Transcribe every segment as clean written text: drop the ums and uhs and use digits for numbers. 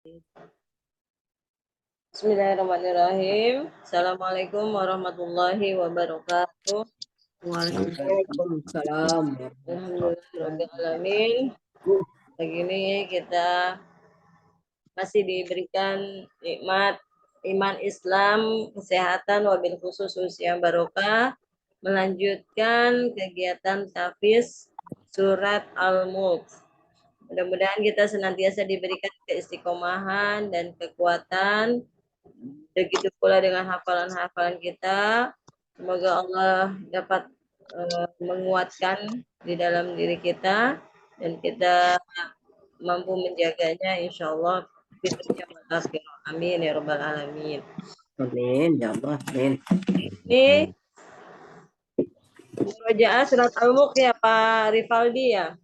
Bismillahirrahmanirrahim. Assalamualaikum warahmatullahi wabarakatuh. Waalaikumsalam. Alhamdulillahirrahmanirrahim. Pagi ini kita masih diberikan nikmat iman Islam, kesehatan, wabil khusus usia barokah, melanjutkan kegiatan tahfiz surat Al-Mulk. Mudah-mudahan kita senantiasa diberikan keistiqomahan dan kekuatan. Begitu pula dengan hafalan-hafalan kita. Semoga Allah dapat menguatkan di dalam diri kita dan kita mampu menjaganya insya Allah. Amin ya rabbal alamin. Amin ya Allah. Amin. Ini murojaah surat Al-Mulk ya Pak Rivaldi ya.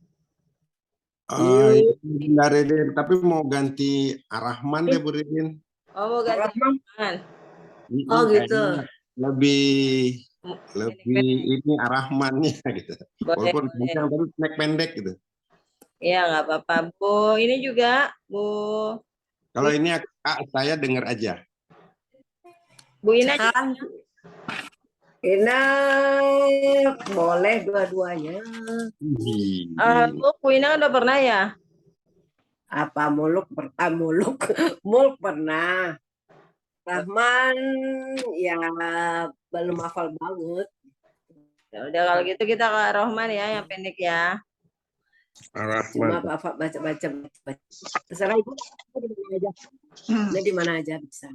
Bunda Redin, tapi mau ganti Ar-Rahman deh Bu Redin. Oh mau ganti Ar-Rahman. Oh gitu. Lebih ini Ar-Rahmannya gitu. Walaupun panjang tapi pendek gitu. Iya nggak apa-apa Bu. Ini juga Bu. Kalau ini saya dengar aja. Bu Ina Ina boleh dua-duanya. Bu Ina udah pernah ya? Apa muluk pernah. Rahman ya belum hafal banget. Ya udah kalau gitu kita ke Rahman ya yang pendek ya. Cuma baca terserah ibu di mana aja. Ini di mana aja bisa.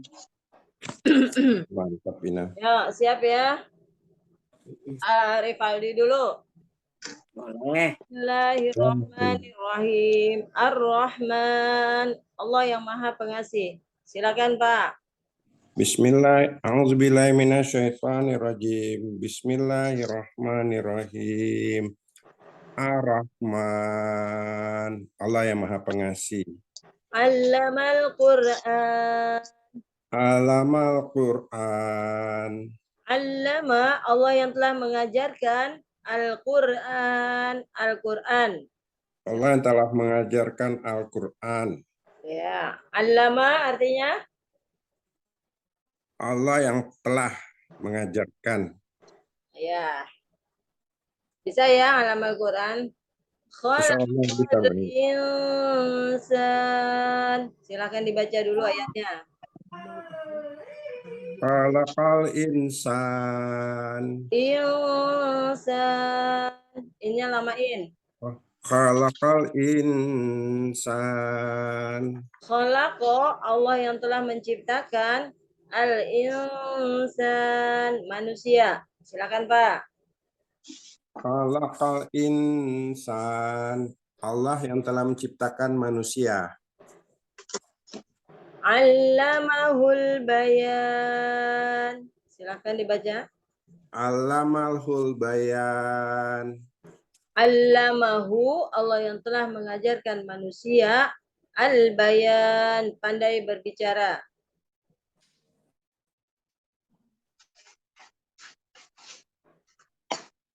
Mantap Ina. Ya siap ya. Rivaldi dulu. Boleh. Bismillahirrahmanirrahim. Ar-Rahman. Allah yang Maha Pengasih. Silakan Pak. Bismillahirrahmanirrahim. Bismillahirrahmanirrahim. Ar-Rahman. Allah yang Maha Pengasih. Allamal Qur'an. Alamal Quran. Allama Allah yang telah mengajarkan Al-Quran. Al-Quran. Allah yang telah mengajarkan Al-Quran. Ya, Allama artinya? Allah yang telah mengajarkan. Ya. Bisa ya Allama Al-Quran. Khalaqal insan. Silakan dibaca dulu ayatnya. Khalaqal insan. Insan. Ini lamain. Khalaqal insan. Khalaqa Allah yang telah menciptakan al-insan manusia. Silakan Pak. Khalaqal insan. Allah yang telah menciptakan manusia. Allamahul bayan. Silakan dibaca. Allamalhul bayan. Allamahu Allah yang telah mengajarkan manusia al-bayan pandai berbicara.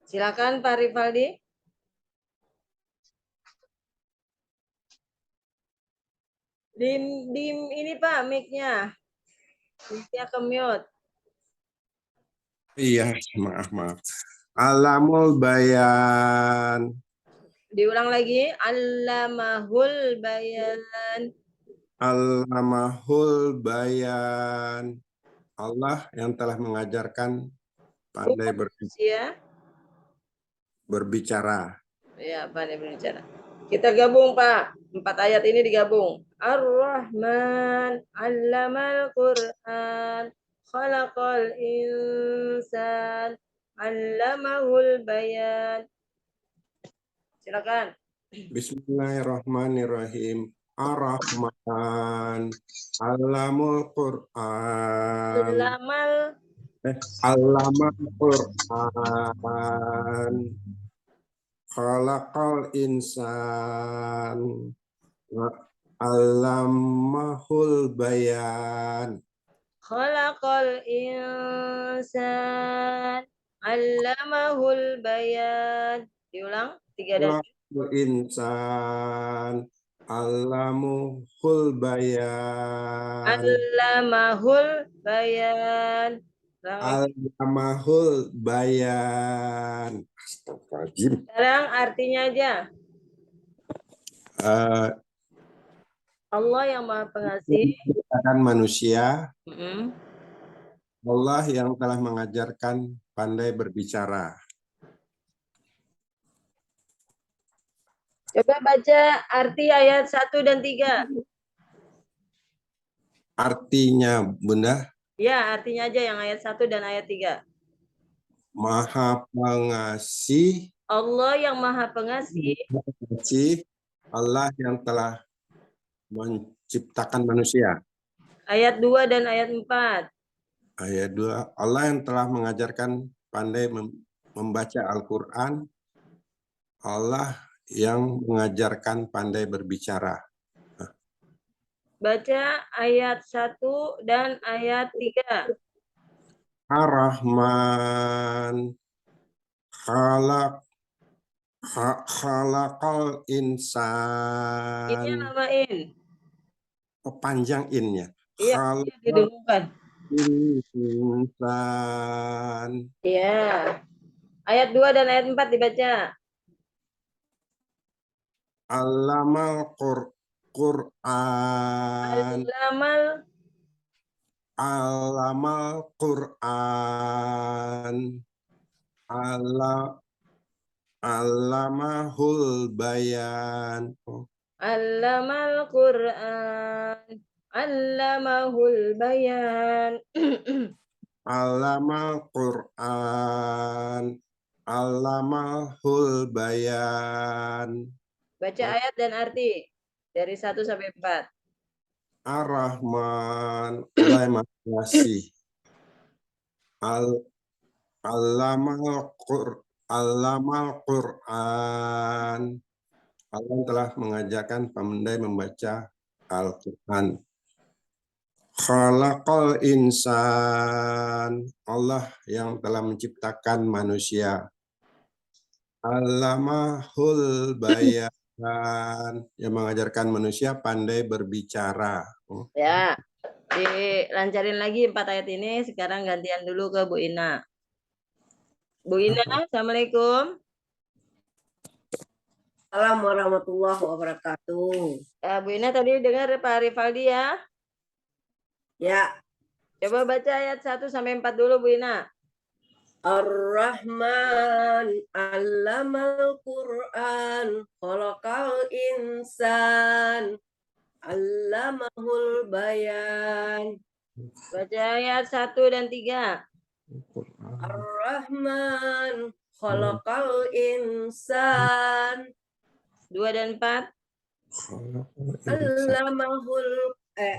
Silakan Pak Rivaldi. Dim ini Pak mic-nya. Mic-nya ke mute. Iya, maaf. Alamul bayan. Diulang lagi. Allamahul bayan. Allamahul bayan. Allah yang telah mengajarkan pandai berbicara. Ya, pandai berbicara. Kita gabung, Pak. 4 ayat ini digabung. Ar-Rahman, 'allamal Qur'an, khalaqal insan, 'allamahul bayan. Silakan. Bismillahirrahmanirrahim. Ar-Rahman, 'allamul Qur'an. Allamal Qur'an. Khalaqal insan. Allamahul bayan. Khalaqal insan, 'allamahul bayan. Diulang 3 dan Khalaqal insan. Allamahul bayan. Allamahul bayan. Allamahul bayan. Astagfirullahaladzim. Sekarang artinya aja. Allah yang Maha Pengasih. Menciptakan manusia. Mm-mm. Allah yang telah mengajarkan pandai berbicara. Coba baca arti ayat 1 dan 3. Artinya, Bunda, Ya, artinya aja yang ayat 1 dan ayat 3. Maha Pengasih, Allah yang Maha Pengasih. Allah yang telah menciptakan manusia. Ayat 2 dan ayat 4. Ayat 2, Allah yang telah mengajarkan pandai membaca Al-Quran. Allah yang mengajarkan pandai berbicara. Baca ayat 1 dan ayat 3. Ar-Rahman khalaqal insan. Ini namain. Panjang innya. Iya, didengungkan. Insan. Iya. Ayat 2 dan ayat 4 dibaca. Allamal Qur'an. Allamal Qur'an. Allamahul bayan. Allamal Qur'an. Allamahul bayan. Allamal Qur'an. Allamahul bayan. Baca ayat dan arti dari 1 sampai 4. Ar-Rahman, Allah yang Maha Pengasih. Allamal Qur'an. Allah yang telah mengajarkan pandai membaca Al-Quran. Khalaqal insan. Allah yang telah menciptakan manusia. Allamahul bayan. Yang mengajarkan manusia pandai berbicara. Ya, dilancarin lagi 4 ayat ini. Sekarang gantian dulu ke Bu Ina. Bu Ina, Assalamualaikum. Assalamualaikum warahmatullahi wabarakatuh. Bu Ina tadi dengar Pak Rivaldi ya? Ya. Coba baca ayat 1 sampai 4 dulu Bu Ina. Ar-Rahman allamal Qur'an khalaqal insan allamahul bayan. Baca ayat 1 dan 3. Ar-Rahman khalaqal insan 2 dan 4.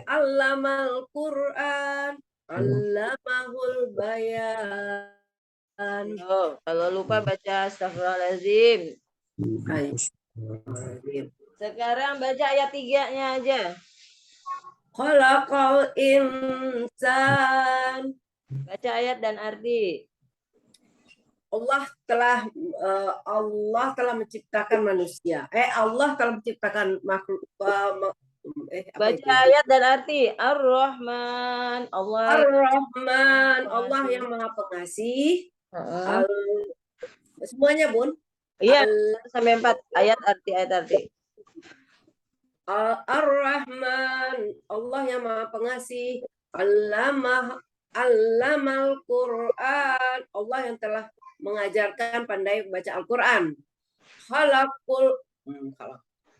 Allamal Qur'an allamahul bayan. Oh, kalau lupa baca astagfirullahaladzim. Sekarang baca ayat 3-nya aja. Khalaqal insan. Baca ayat dan arti. Allah telah menciptakan manusia. Allah telah menciptakan makhluk. Baca ayat dan arti. Ar-Rahman. Ar-Rahman. Allah yang Maha Pengasih. Semuanya, Bun. Iya, sampai 4 ayat arti. Ar-Rahman. Allah yang Maha Pengasih. Allamal Qur'an. Allah yang telah mengajarkan pandai membaca Al-Quran.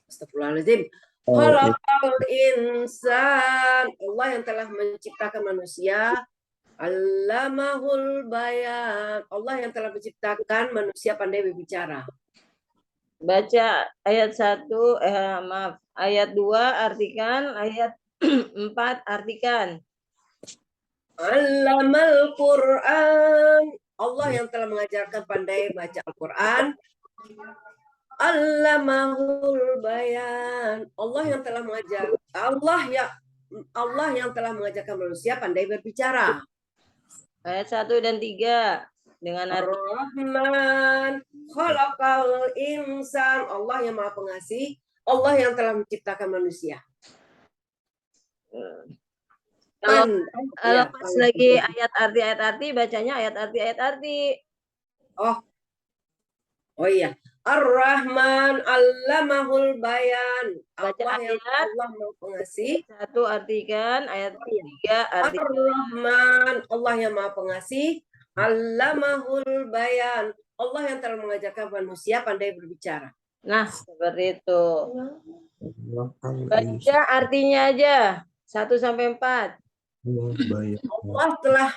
Astagfirullahaladzim. Khalaqal insan. Allah yang telah menciptakan manusia. Allamahul bayan. Allah yang telah menciptakan manusia pandai berbicara. Baca ayat 1, ayat 2 artikan, ayat 4 artikan. Allamal Qur'an. Allah yang telah mengajarkan pandai baca Al-Quran. Allamahul bayan. Allah yang telah mengajarkan manusia pandai berbicara. Ayat 1 dan 3 dengan arti Ar-Rahman khalaqal insan. Allah yang Maha Pengasih. Allah yang telah menciptakan manusia. Kalau Ya, pas lagi ayat arti bacanya ayat arti. Oh iya. Ar-Rahman allamahul bayan. Baca Allah yang ayat. Allah Maha Pengasih. 1 artikan, ayat Oh iya. 3 artikan. Ar-Rahman, Allah yang Maha Pengasih. Allamahul bayan. Allah yang telah mengajarkan manusia pandai berbicara. Nah, seperti itu. Al Baca artinya aja. 1 sampai 4. Allah telah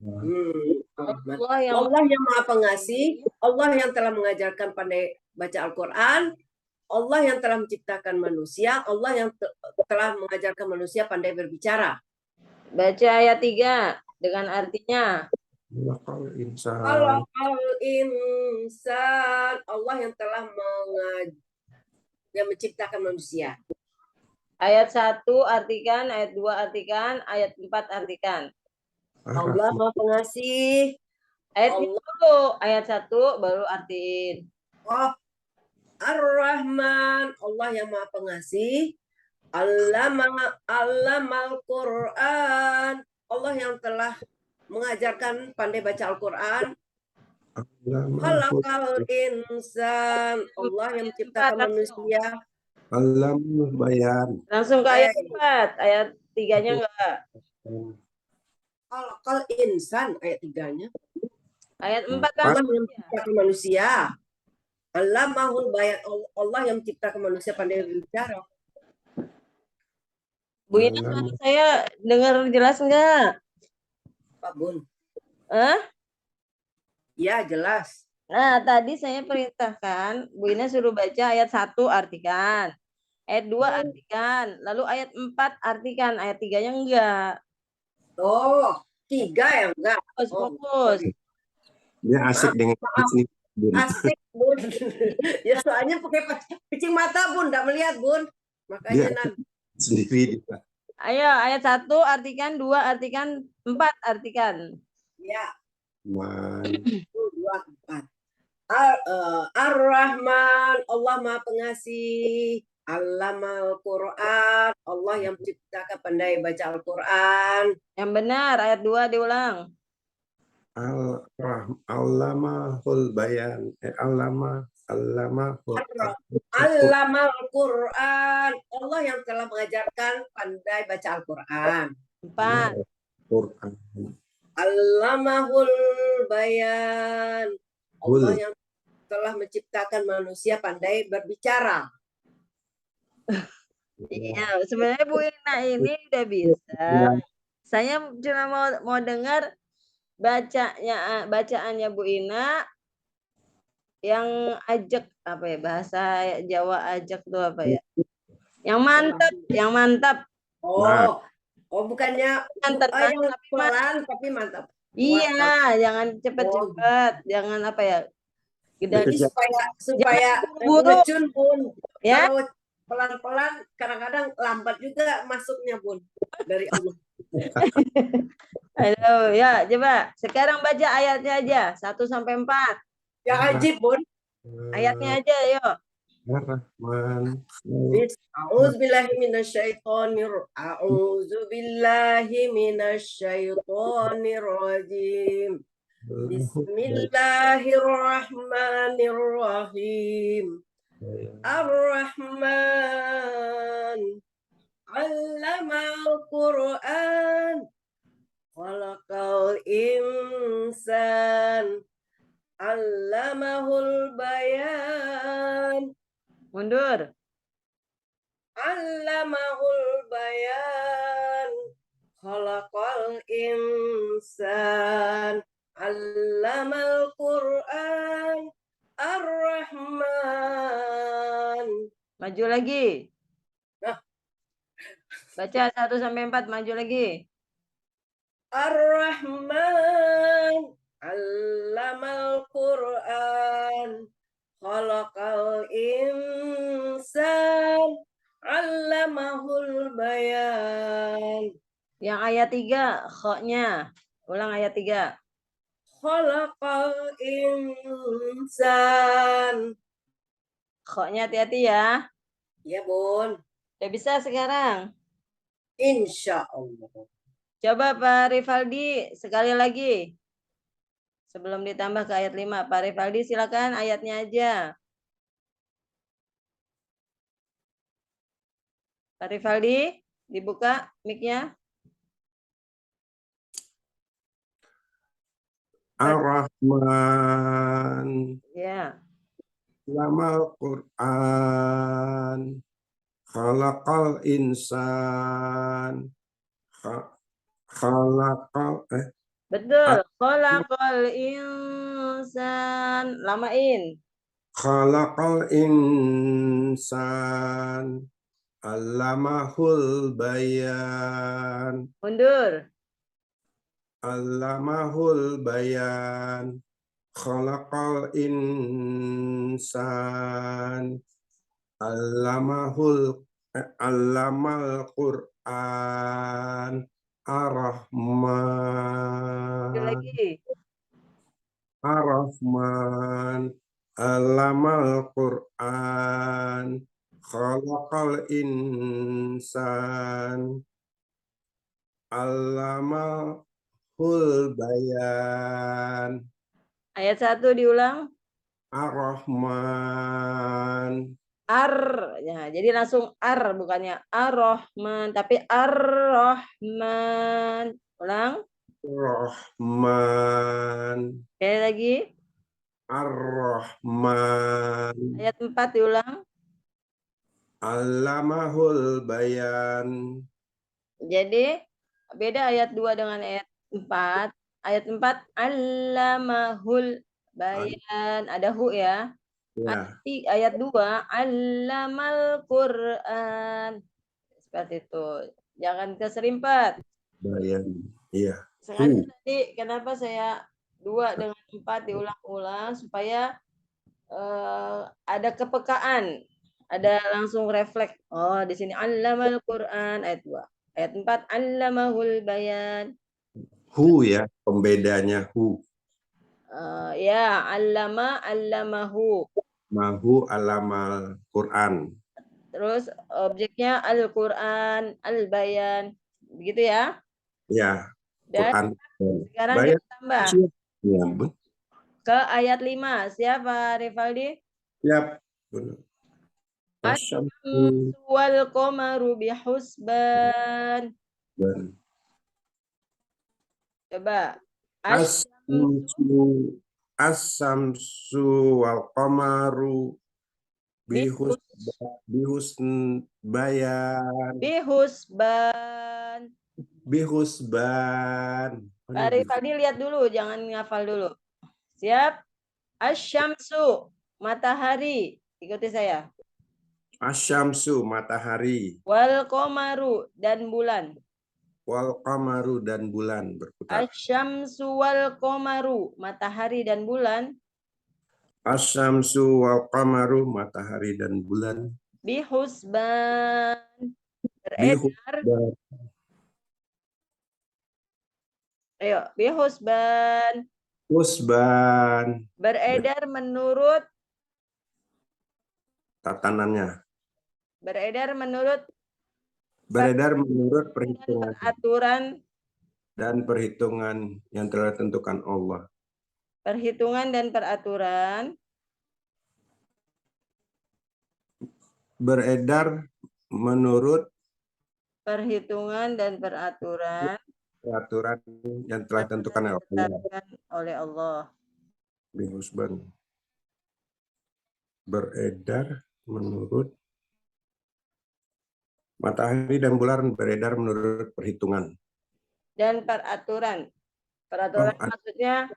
Allah yang Maha Pengasih, Allah yang telah mengajarkan pandai baca Al-Quran, Allah yang telah menciptakan manusia, Allah yang telah mengajarkan manusia pandai berbicara. Baca ayat 3 dengan artinya. Kalau insan, Allah yang telah menciptakan manusia. Ayat 1 artikan, ayat 2 artikan, ayat 4 artikan. Allah Maha Pengasih. Ayat dulu, ayat 1 baru artiin. Oh, Ar-Rahman, Allah yang Maha Pengasih. Allamal Quran, Allah yang telah mengajarkan pandai baca Al-Quran. Khalaqal insan, Allah yang menciptakan manusia. Allamul bayan. Langsung ke ayat 4, ayat 3-nya enggak. Khalaqal insan, ayat 3-nya. Ayat 4 Allah langsung. yang menciptakan manusia. Allamahul bayan, Allah yang menciptakan manusia pandai berbicara. Bu Ina, saya dengar jelas enggak? Pak Bun. Ya, jelas. Nah, tadi saya perintahkan Bu Ina suruh baca ayat 1 artikan. Ayat 2 artikan, lalu ayat 4 artikan, ayat 3-nya enggak. Oh, 3 ya enggak. Fokus. Dia asik dengan ini, Bun. Asik, Bun. Ya soalnya pakai kucing mata, Bun, enggak melihat, Bun. Makanya nanti Sendiri. Ayo, ayat 1 artikan, 2 artikan, 4 artikan. ya. 1, 2, 4. Ar-Rahman, Allah Maha Pengasih. Allamal Quran, Allah yang menciptakan pandai baca Al-Quran. Yang benar, ayat 2 diulang. Allamahul bayan. Allamal Allamal Quran, Allah yang telah mengajarkan pandai baca Al-Quran. 4. Quran. Allamahul bayan, Allah yang telah menciptakan manusia pandai berbicara. Iya, sebenarnya Bu Ina ini udah bisa. Saya cuma mau dengar bacaannya Bu Ina yang ajak apa ya, bahasa Jawa ajak tuh apa ya? Yang mantap. Oh, bukannya Mantap, yang pelan tapi mantap. Iya, jangan cepet-cepet, jangan apa ya? Jadi supaya ngecun, Bun. Ya? Kalau pelan-pelan kadang-kadang lambat juga masuknya, Bun, dari Allah. Aduh, ya coba sekarang baca ayatnya aja 1 sampai 4. Ya ajib, Bun. Ayatnya aja, yuk. Ar-Rahman. A'udzubillahiminasyaitonirrajim. Bismillahirrahmanirrahim. Ar-Rahman 'allamal Qur'an. Khalaqal insan. 'Allamahul bayan. Mundur. 'Allamahul bayan. Khalaqal insan. 'Allamal Qur'an. Ar-Rahman. Maju lagi. Nah. Baca 1 sampai 4, maju lagi. Ar-Rahman 'allamal Qur'an. Khalaqal insan. 'Allamahul bayan. Yang ayat 3, kha-nya. Ulang ayat 3. Khalaqal insan. Kha-nya hati-hati ya. Ya, Bun. Udah bisa sekarang? Insya Allah. Coba Pak Rivaldi sekali lagi. Sebelum ditambah ke ayat 5. Pak Rivaldi silakan ayatnya aja. Pak Rivaldi, dibuka mic-nya. Ar-Rahman, Ya. Lamal Quran, Khalaqal Insan, Khalaqal Betul. Khalaqal insan. Lamain. Khalaqal Insan, Allamahul Bayan, Mundur. Allamahul Bayan, Khalaqal Insan, Allamal Quran, Sekali Ar-Rahman, lagi. Ar-Rahman, Allamal Quran, Khalaqal Insan, Allamahul Bayan, Ayat 1 diulang. Ar-Rahman, Ar. Ya, jadi langsung ar bukannya ar-Rahman, tapi ar-Rahman. Ulang. Rahman, Sekali lagi. Ar-Rahman, Ayat 4 diulang. Allamahul Bayan. Jadi beda ayat 2 dengan ayat 4. Ayat 4 allamahul bayan. Ada hu ya. Ya, Ayat 2 allamal Quran. Seperti itu. Jangan keserimpet. Bayan. Iya. Sengaja tadi kenapa saya 2 dengan 4 diulang-ulang supaya ada kepekaan, ada langsung refleks. Oh, di sini allamal Quran ayat 2. Ayat 4 allamahul bayan. Hu ya, pembedanya hu. Ya, allamahu. Mahu alamal Quran. Terus objeknya Al-Quran, Al-Bayan. Begitu ya. Ya, Dan Quran. sekarang Bayan. kita tambah Ya, betul. ke ayat 5. Siapa Rivaldi? Siap. Benar. Asyamsu Asyamsu wal qamaru bihusban. dan Coba. Asyamsu Asyamsu Asyamsu wal qamaru bihus bihus bihusn bayan bihusban. bihusban. Pak Rivaldi lihat dulu, jangan ngafal dulu. Siap? Asyamsu, matahari. Ikuti saya. Asyamsu matahari, Wal qamaru, dan bulan. wal qamaru dan bulan berputar. Asyamsu wal qamaru, matahari dan bulan. Asyamsu wal qamaru matahari dan bulan Bihusban, beredar. bihusban. Ayo, bihusban, Husban beredar menurut tatanannya, beredar menurut beredar menurut perhitungan peraturan dan perhitungan yang telah ditentukan Allah. perhitungan dan peraturan Beredar menurut perhitungan dan peraturan peraturan yang telah ditentukan oleh Allah. ditetapkan oleh Allah. Bihusban. Beredar menurut matahari dan bulan beredar menurut perhitungan. Dan peraturan. Peraturan maksudnya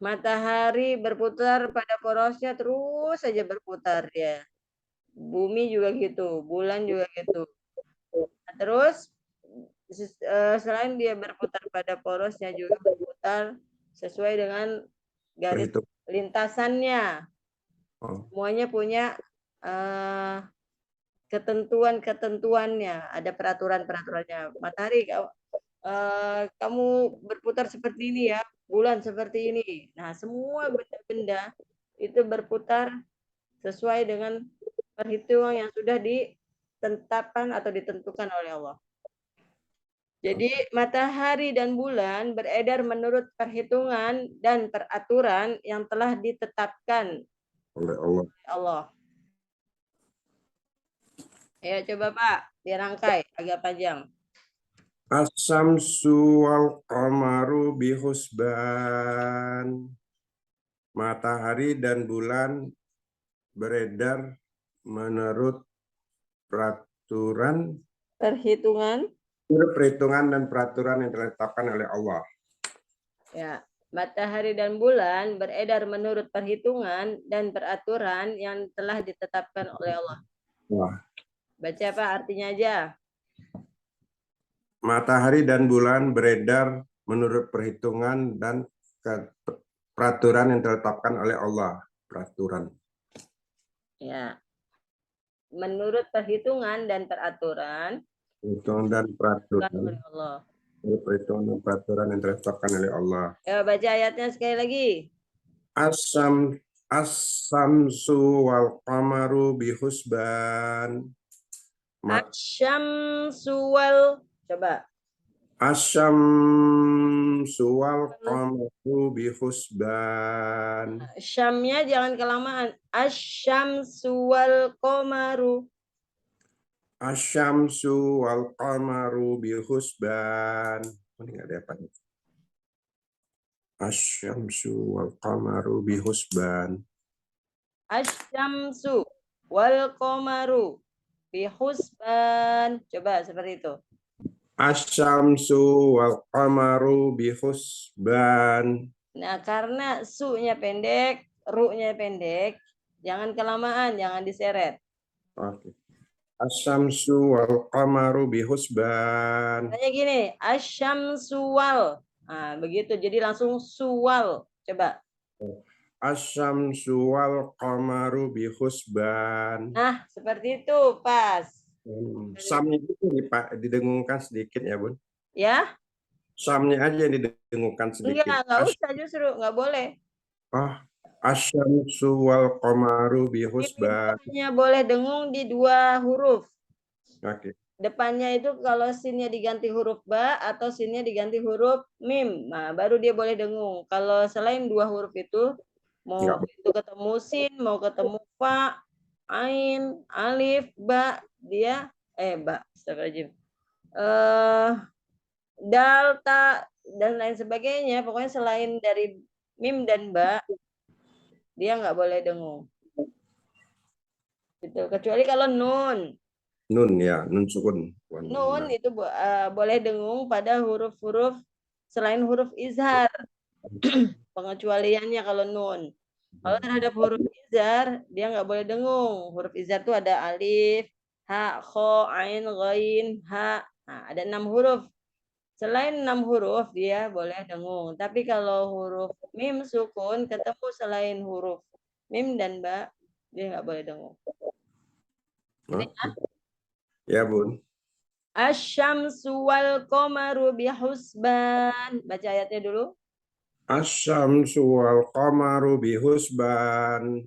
matahari berputar pada porosnya terus saja berputar ya. Bumi juga gitu, bulan juga gitu. Nah, terus selain dia berputar pada porosnya juga berputar sesuai dengan garis Perhitung. lintasannya. Oh, Semuanya punya ketentuan-ketentuannya, ada peraturan-peraturannya. Matahari kamu berputar seperti ini ya, bulan seperti ini. Nah, semua benda-benda itu berputar sesuai dengan perhitungan yang sudah ditetapkan atau ditentukan oleh Allah. Jadi matahari dan bulan beredar menurut perhitungan dan peraturan yang telah ditetapkan oleh Allah. oleh Allah. Ya, coba Pak, dirangkai agak panjang. Asyamsu wal qamaru bihusban. Matahari dan bulan beredar menurut perhitungan dan peraturan yang ditetapkan oleh Allah. Ya, matahari dan bulan beredar menurut perhitungan dan peraturan yang telah ditetapkan oleh Allah. Wah. Baca Pak artinya aja. Matahari dan bulan beredar menurut perhitungan dan peraturan yang ditetapkan oleh Allah. Peraturan. Ya. Menurut perhitungan dan peraturan Perhitungan dan peraturan. oleh Allah. Perhitungan dan peraturan yang ditetapkan oleh Allah. Ya, baca ayatnya sekali lagi. As-samsu wal qamaru bihusban. Asyamsu wal, coba. Asyamsu wal qamaru bihusban. Syamnya jangan kelamaan. Asyamsu wal qamaru. Asyamsu wal qamaru bihusban. Ini nggak ada apa nih. Asyamsu wal qamaru bihusban. Asyamsu wal qamaru bihusban. Coba seperti itu. Asyamsu wal qamaru bihusban. Nah, karena su-nya pendek, ru-nya pendek, jangan kelamaan, jangan diseret. Oke. Asyamsu wal qamaru bihusban. Tanya gini, asyamsu wal. Nah, begitu. Jadi langsung suwal. Coba. Asyamsu wal qamaru bihusban. Nah, seperti itu, pas. Samnya itu didengungkan sedikit ya, Bun. Ya? Samnya aja yang didengungkan sedikit. Enggak usah justru, enggak boleh. Asyamsu wal qamaru bihusban. Depannya boleh dengung di dua huruf. Oke. Depannya itu kalau sinnya diganti huruf ba atau sinnya diganti huruf mim. Nah, baru dia boleh dengung. Kalau selain dua huruf itu, mau itu ketemu sin, mau ketemu fa, ain, alif, ba, dia astagfirullahaladzim. Dal, ta, dan lain sebagainya. Pokoknya selain dari mim dan ba, dia nggak boleh dengung. Gitu. Kecuali kalau nun. Nun ya, nun sukun. Nun itu boleh dengung pada huruf-huruf selain huruf izhar. Pengecualiannya kalau nun. Kalau terhadap huruf izhar, dia nggak boleh dengung. Huruf izhar itu ada alif, ha, kho, ain, ghain, ha. Nah, ada 6 huruf. Selain 6 huruf, dia boleh dengung. Tapi kalau huruf mim sukun ketemu selain huruf mim dan ba, dia nggak boleh dengung. Ya, Bun. Asyamsu wal qamaru bihusban. Baca ayatnya dulu. Asyamsu wal qamaru bihusban.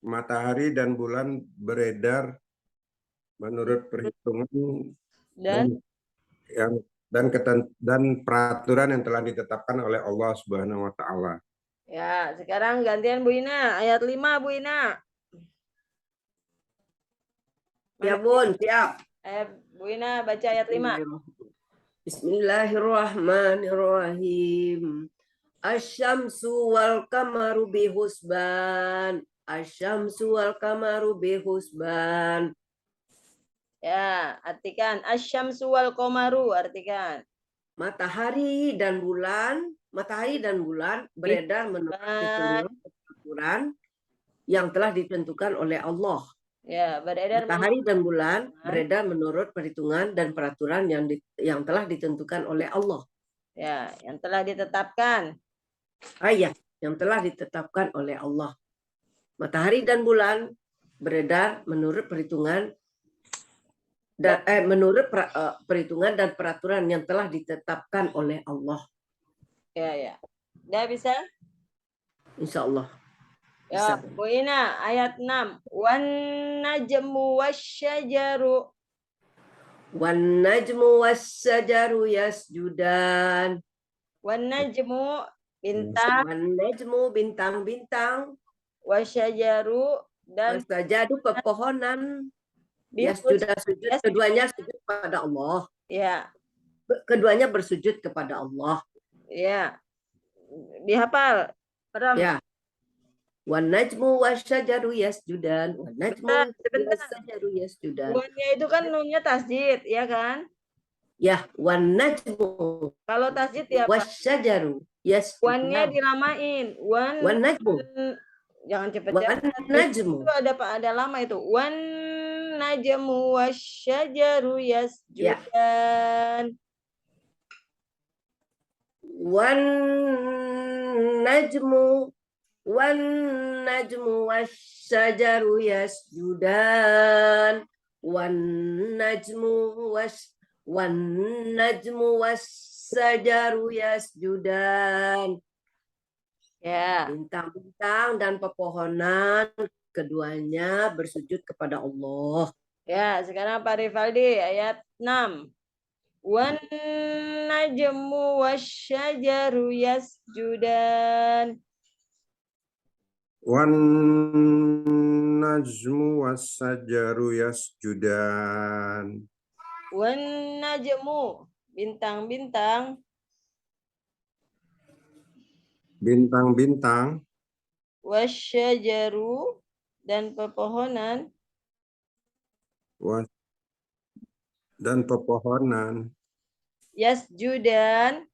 Matahari dan bulan beredar menurut perhitungan dan peraturan yang telah ditetapkan oleh Allah Subhanahu wa taala. Ya, sekarang gantian Bu Ina, ayat 5 Bu Ina. Ya Bun, siap. Bu Ina baca ayat 5. Bismillahirrahmanirrahim. Asyamsu wal qamaru bihusban. Asyamsu wal qamaru bihusban. Ya, artikan asyamsu wal qamaru, artikan. Matahari dan bulan beredar menurut peraturan yang telah ditentukan oleh Allah. Ya, beredar matahari dan bulan beredar menurut perhitungan dan peraturan yang telah ditentukan oleh Allah. Ya, yang telah ditetapkan. Yang telah ditetapkan oleh Allah. Matahari dan bulan beredar menurut perhitungan dan perhitungan dan peraturan yang telah ditetapkan oleh Allah. Ya. Udah bisa? Insya Allah. Bisa. Ya, Bu Ina, ayat 6. Wan najmu wasyajaru. Wan najmu wassajaru yasjudan. Wan najmu bintang, Wan najmu bintang-bintang. wasyajaru dan Wasajadu pepohonan. bihus. Yasjudan sujud. Keduanya sujud kepada Allah. Ya, Keduanya bersujud kepada Allah. ya. Dihafal. Paham? Ya. Wan najmu wasyajaru yasjudan. Wan najmu Sebentar. wassajaru yasjudan. Wannya itu kan nunnya tasjid, ya kan? Ya, wan najmu Kalau tasjid ya Pak. wasyajaru Wannya yasjudan. diramain. Wan najmu. Jangan Wan cepat-cepat. najmu. Itu ada lama itu. Wan najmu wasyajaru yasjudan. Wan najmu wasyajaru yasjudan. Wan najmu wasyajaru yasjudan. Ya. Bintang-bintang dan pepohonan keduanya bersujud kepada Allah. Ya, sekarang Pak Rivaldi ayat 6. Wan najmu wasyajaru yasjudan. Wan najmu wassajaru yasjudan. Wan najmu bintang-bintang, Bintang-bintang wasyajaru dan pepohonan dan pepohonan yasjudan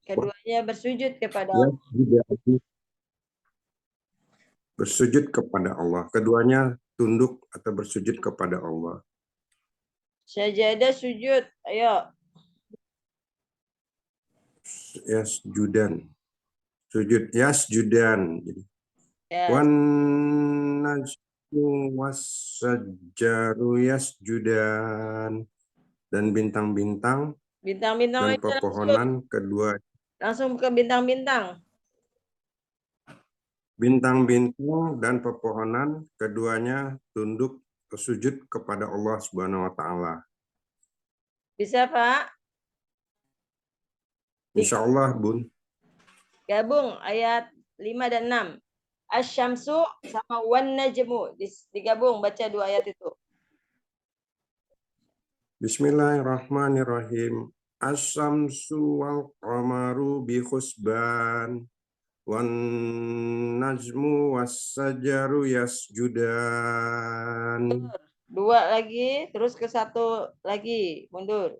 keduanya bersujud kepada Allah. bersujud kepada Allah. Keduanya tunduk atau bersujud kepada Allah. Sajadah sujud. Ayo. Yasjudan. Sujud yasjudan. Ya. Wan najmu wassajaru yasjudan. Dan bintang-bintang Bintang-bintang dan aja pepohonan kedua. langsung ke bintang-bintang. Bintang-bintang dan pepohonan keduanya tunduk sujud kepada Allah Subhanahu wa taala. Bisa, Pak? Insya Allah, Bun. Gabung ayat 5 dan 6. Asyamsu sama wan najmu. Digabung baca dua ayat itu. Bismillahirrahmanirrahim. Asyamsu wal qamaru bi husban wan najmu wassajaru yasjudan. Dua lagi, terus ke satu lagi, mundur.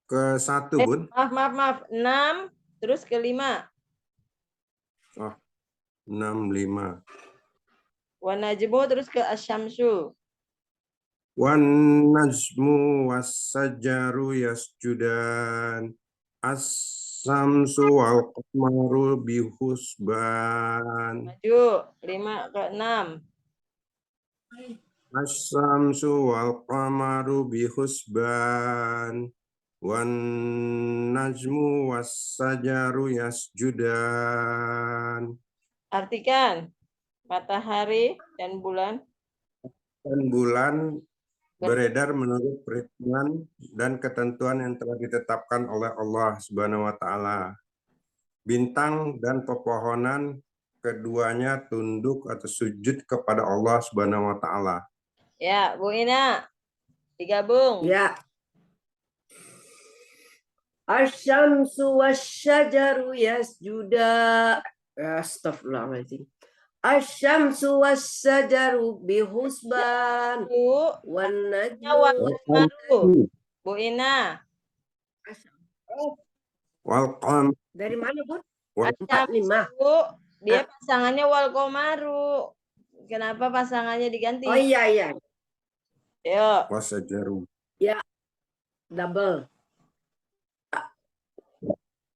Ke satu, Bun. Maaf. 6, terus ke 5. 6, 5. Wan najmu terus ke asyamsu. Wan najmu wassajaru yasjudan. As-samsu wal qamaru bi husban. Maju, 5 ke 6. As-samsu wal qamaru bi husban. Wan najmu wassajaru yasjudan. Artikan matahari dan bulan. Dan bulan beredar menurut perhitungan dan ketentuan yang telah ditetapkan oleh Allah Subhanahu wa taala. Bintang dan pepohonan keduanya tunduk atau sujud kepada Allah Subhanahu wa taala. Ya, Bu Ina. Digabung. Ya. Asyamsu wasyajaru yasjudan. Astagfirullahaladzim. Asyamsu wasyajaru bihusban. Bu, Wan najmu. Bu Ina. Wal qam Dari mana, Bun? wal 45. Dia pasangannya wal komaru. Kenapa pasangannya diganti? Oh iya. Yuk. wassajaru. Ya. Double.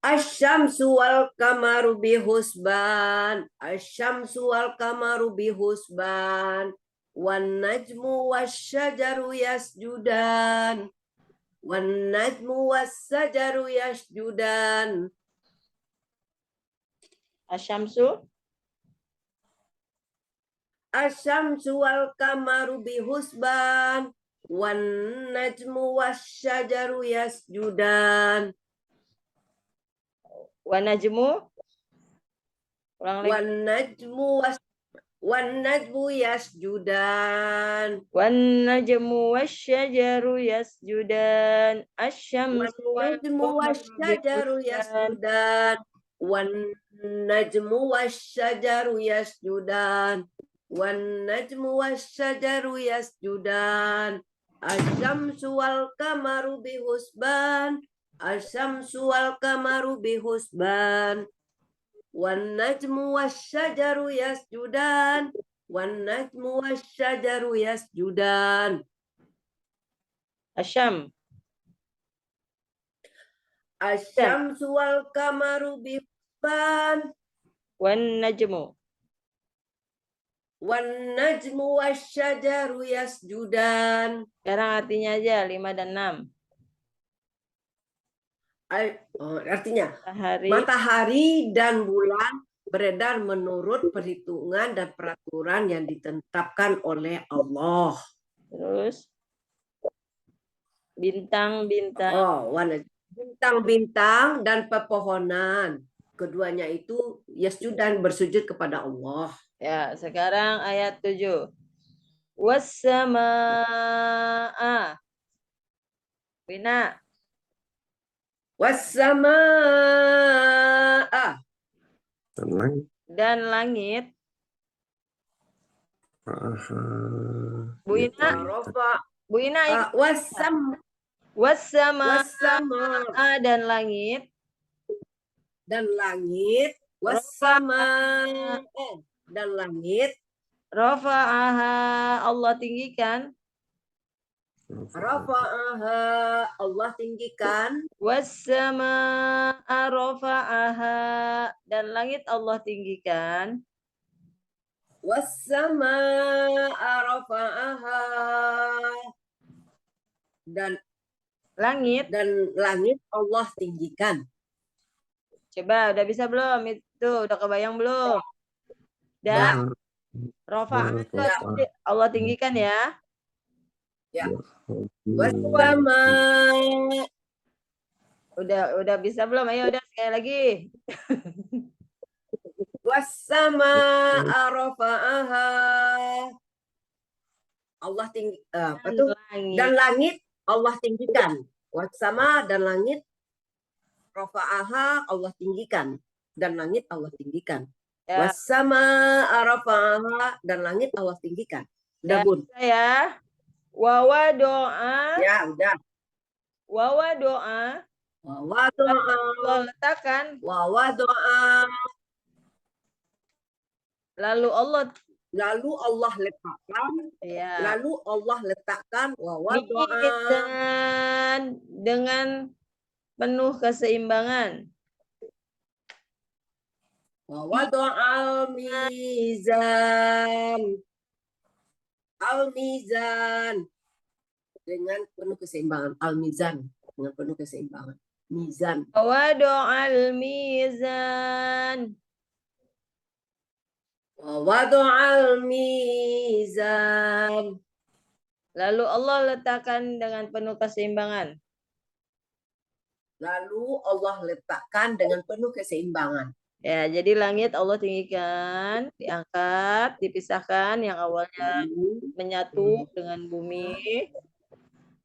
Asyamsu wal kamaru bihusban. Asyamsu wal kamaru bihusban. Wan najmu wasyajaru yasjudan. Wan najmu wasyajaru yasjudan. Asyamsu. Asyamsu wal kamaru bihusban wan najmu wasyajaru yasjudan. Wa najmu. Ulang lagi. Wan najmu yasjudan. Wan najmu wasyajaru yasjudan. Asyamsu wal Najmu wasyajaru yasjudan. Wan najmu wasyajaru yasjudan. Wan najmu wasyajaru yasjudan. Asyamsu wal kamaru bihusban. Asyamsu wal kamaru bihusban. Wan najmu wasyajaru yasjudan. Wan najmu wasyajaru yasjudan. Asyam. Asyamsu wal kamaru bihusban. Wan najmu. Wan najmu wasyajaru yasjudan. Sekarang artinya aja 5 dan 6. Artinya Matahari. matahari dan bulan beredar menurut perhitungan dan peraturan yang ditetapkan oleh Allah. Terus bintang-bintang. Warna bintang-bintang dan pepohonan. Keduanya itu yasjudan bersujud kepada Allah. Ya, sekarang ayat 7. Was-samaa'a. Bina. Was-samaa'a. Dan langit. Bu Ina. Bu Ina. Was-samaa'a dan langit. Dan langit. Was-samaa'a. Dan langit. Rafa'aha, Allah tinggikan. Rafa'aha, Allah tinggikan. Was-samaa'a rafa'aha, dan langit Allah tinggikan. Was-samaa'a rafa'aha, dan langit Allah tinggikan. Coba udah bisa belum? Itu udah kebayang belum? Dan rafa'aha Allah tinggikan ya. Ya. Was-samaa'a. Udah bisa belum? Ayo udah sekali lagi. Was-samaa'a rafa'aha. Allah tinggi apa tuh? Dan langit Allah tinggikan. Was-sama dan langit rafa'aha Allah tinggikan. Dan langit Allah tinggikan. Ya. Was-samaa'a rafa'aha dan langit Allah tinggikan. Udah, Bun. Ya. Wawa doa. Ya, udah. Wawa doa. Wawa doa. Allah letakkan. Wawa doa. Lalu Allah letakkan. Ya. Lalu Allah letakkan wawa doa. Dengan penuh keseimbangan. Wawa doa al-mizan. Al-mizan. Dengan penuh keseimbangan. Al-mizan. Dengan penuh keseimbangan. Mizan. Wawa doa al-mizan. Wadu'al mizan. Lalu Allah letakkan dengan penuh keseimbangan. Lalu Allah letakkan dengan penuh keseimbangan. Ya, jadi langit Allah tinggikan, diangkat, dipisahkan yang awalnya menyatu dengan bumi.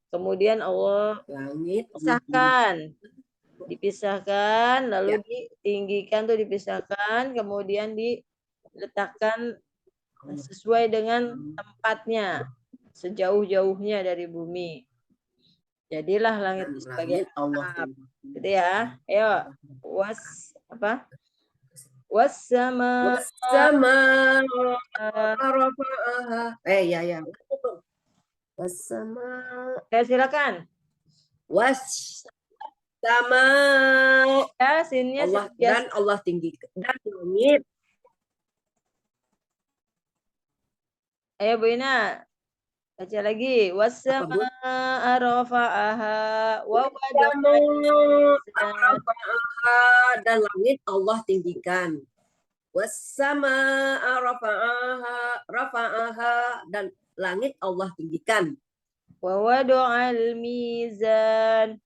Kemudian Allah langit dipisahkan, lalu ditinggikan tuh dipisahkan, kemudian diletakkan sesuai dengan tempatnya, sejauh-jauhnya dari bumi. Jadilah langit sebagai Allah. Gitu ya. Ayo. Was-sama rafa'aha. Ya. Was-sama. Silakan. Was-sama. Ya, sinnya Allah dan Allah tinggikan. Dan langit. Ayo Bu Ina. Baca lagi. Was-sama rafa'aha wa dan langit Allah tinggikan. Wassamaa rafa'aha, dan langit Allah tinggikan. Wa wada'al mizan.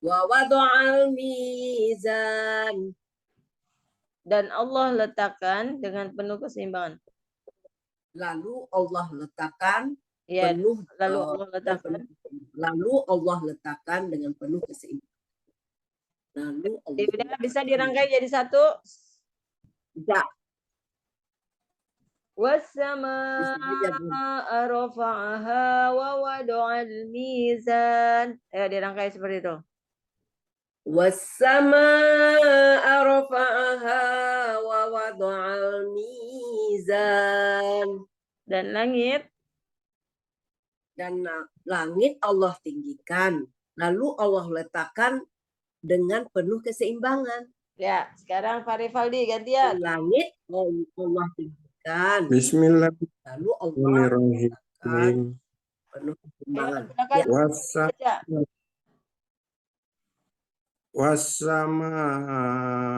Wa wada'al mizan, Dan Allah letakkan dengan penuh keseimbangan. lalu Allah letakkan Ya, penuh lalu Allah letakkan. lalu Allah letakkan dengan penuh keseimbangan. Lalu Allah Udah bisa dirangkai jadi satu. tidak. Wassamaa rafa'aha wa wada'al mizan. Ayo dirangkai seperti itu. Wassamaa rafa'aha wa wada'al mizan, Dan langit. dan langit Allah tinggikan, lalu Allah letakkan dengan penuh keseimbangan. Ya, sekarang Pak Rivaldi gantian. Langit Allah tinggikan, Bismillahirrahmanirrahim. lalu Allah letakkan penuh keseimbangan. Silakan Ya. baca.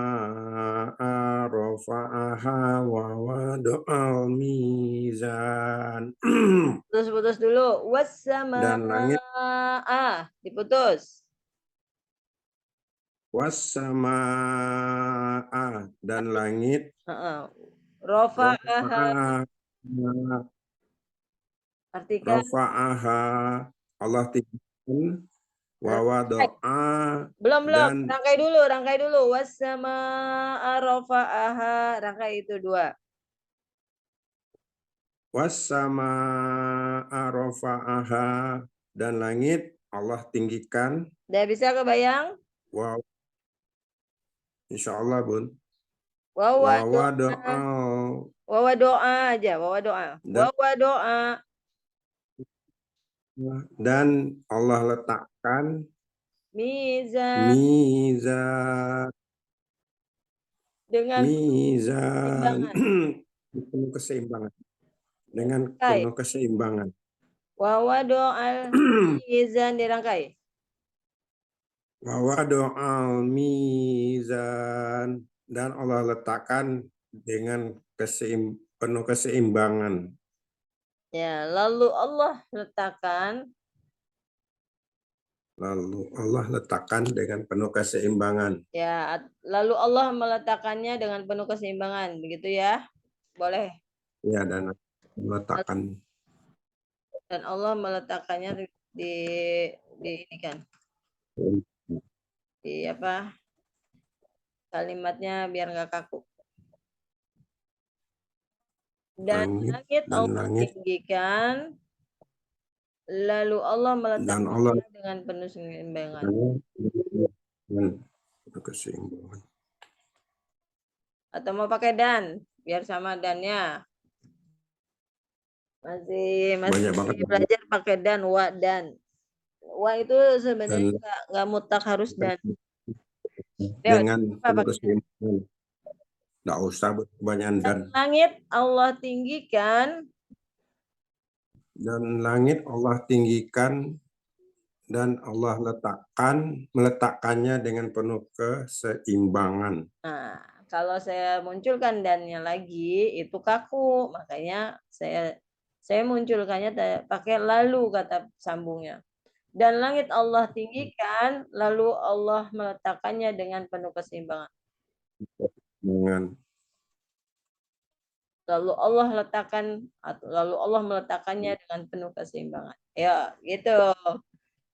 Wassamaa rafa'aha wa wada'al mizan. Putus dulu. Dan langit. Wassamaa. Diputus. Wassamaa, dan langit. Rafa'aha. Artikan. Rafa'aha, Allah tinggikan. Wa wada'a, Belum. dan Rangkai dulu. Wassamaa rafa'aha. Rangkai itu 2. wassamaa rafa'aha, dan langit Allah tinggikan. Udah bisa kebayang? Wow. Insya Allah, Bun. Wa Wa wada'a. wada'al, Wawa doa aja. Wawa doa. Dan- Wawa doa. dan Allah letakkan Mizan. mizan, Dengan mizan keseimbangan. penuh keseimbangan, dengan Rangkai. penuh keseimbangan. Wawa doa. Mizan dirangkai. Wa wada'al mizan, dan Allah letakkan dengan penuh keseimbangan. Ya, lalu Allah letakkan. Lalu Allah letakkan dengan penuh keseimbangan. Ya, lalu Allah meletakkannya dengan penuh keseimbangan, begitu ya? Boleh. Ya, dan meletakkan. Dan Allah meletakkannya di ini kan. Di apa? Kalimatnya biar nggak kaku. Dan langit Allah tinggikan, lalu Allah meletakkannya dengan penuh keseimbangan. Atau mau pakai dan, biar sama dannya. Masih belajar pakai dan, wa dan. Wa itu sebenarnya nggak mutlak harus dan. Dengan penuh keseimbangan. Nggak usah kebanyakan dan. Langit Allah tinggikan. Dan langit Allah tinggikan, dan Allah meletakkannya dengan penuh keseimbangan. Nah, kalau saya munculkan dannya lagi itu kaku, makanya saya munculkannya pakai lalu kata sambungnya. Dan langit Allah tinggikan, lalu Allah meletakkannya dengan penuh keseimbangan. Lalu Allah meletakkannya dengan penuh keseimbangan. Ya, gitu.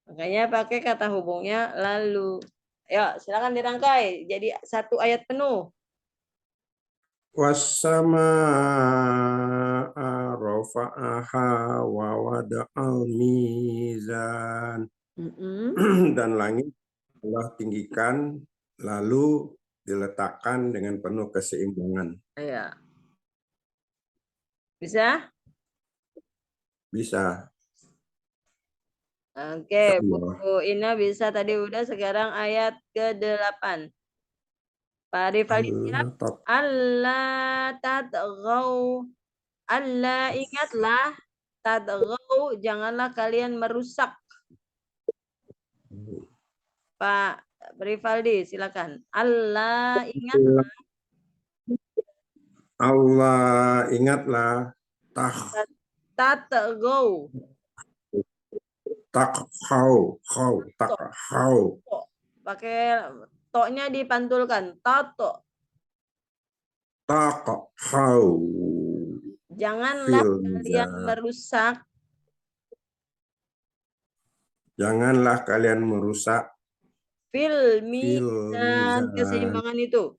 Makanya pakai kata hubungnya lalu. Ya, silakan dirangkai jadi satu ayat penuh. Wassamaa rafa'aha wa wada'al mizan. Dan langit Allah tinggikan, lalu diletakkan dengan penuh keseimbangan. Ya. Bisa? Bisa. Oke, Bu Ina bisa tadi udah, sekarang ayat ke-8. Pak Rivaldi siap? Allah tadghaw. Allah, ingatlah, tadghaw, janganlah kalian merusak. Pak Rivaldi silakan. Allah, ingatlah. Allah, ingatlah. Tatghaw. Takhau. Pakai to-nya dipantulkan. Tato. Takhau. Janganlah Fil kalian mizan. merusak Janganlah kalian merusak fil fil mizan, mizan. keseimbangan itu.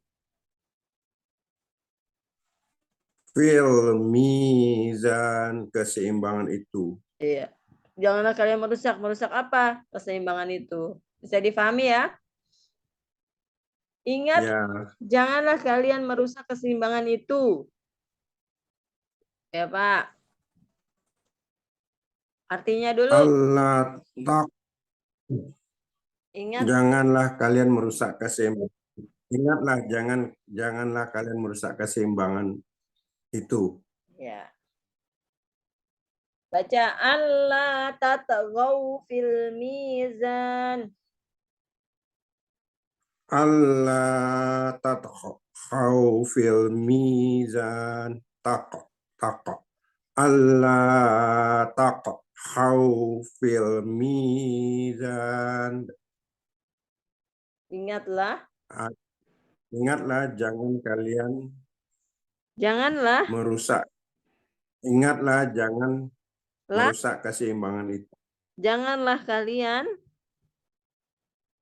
Fil mizan, keseimbangan itu. Iya. Janganlah kalian merusak. Merusak apa? Keseimbangan itu. Bisa difahami ya? Ingat, Ya, janganlah kalian merusak keseimbangan itu. Ya, Pak. Artinya dulu, Allah tak. ingat. Janganlah kalian merusak keseimbangan. Ingatlah, janganlah kalian merusak keseimbangan itu. Ya. Baca Allah tatghaw fil mizan. Allah tatkhau fil mizan. Tak. Allah takhau fil mizan. Ingatlah, Ingatlah, janganlah merusak. Ingatlah, jangan lah, merusak keseimbangan itu. janganlah kalian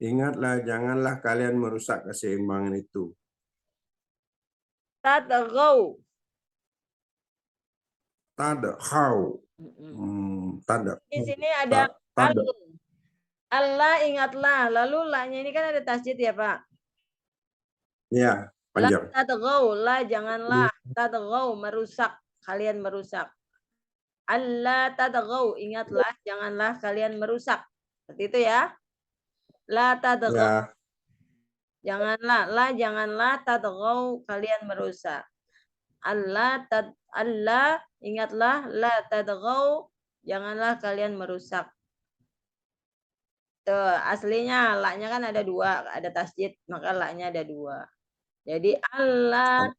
Ingatlah, janganlah kalian merusak keseimbangan itu. tatghaw. Tadkhau. Tada. Di sini ada Tada. Allah, ingatlah. Lalu la-nya ini kan ada tasjid ya, Pak. Ya, La panjang. tatghaw, la janganlah. Tatghaw, merusak. Kalian merusak. Allah tatghaw, ingatlah, janganlah kalian merusak. Seperti itu ya. La tatghaw, Ya, janganlah. La janganlah tatghaw, kalian merusak. Allah, ingatlah, la tatghaw, janganlah kalian merusak. Tuh, aslinya la-nya kan ada dua, ada tasjid, maka la-nya ada dua. Jadi Allah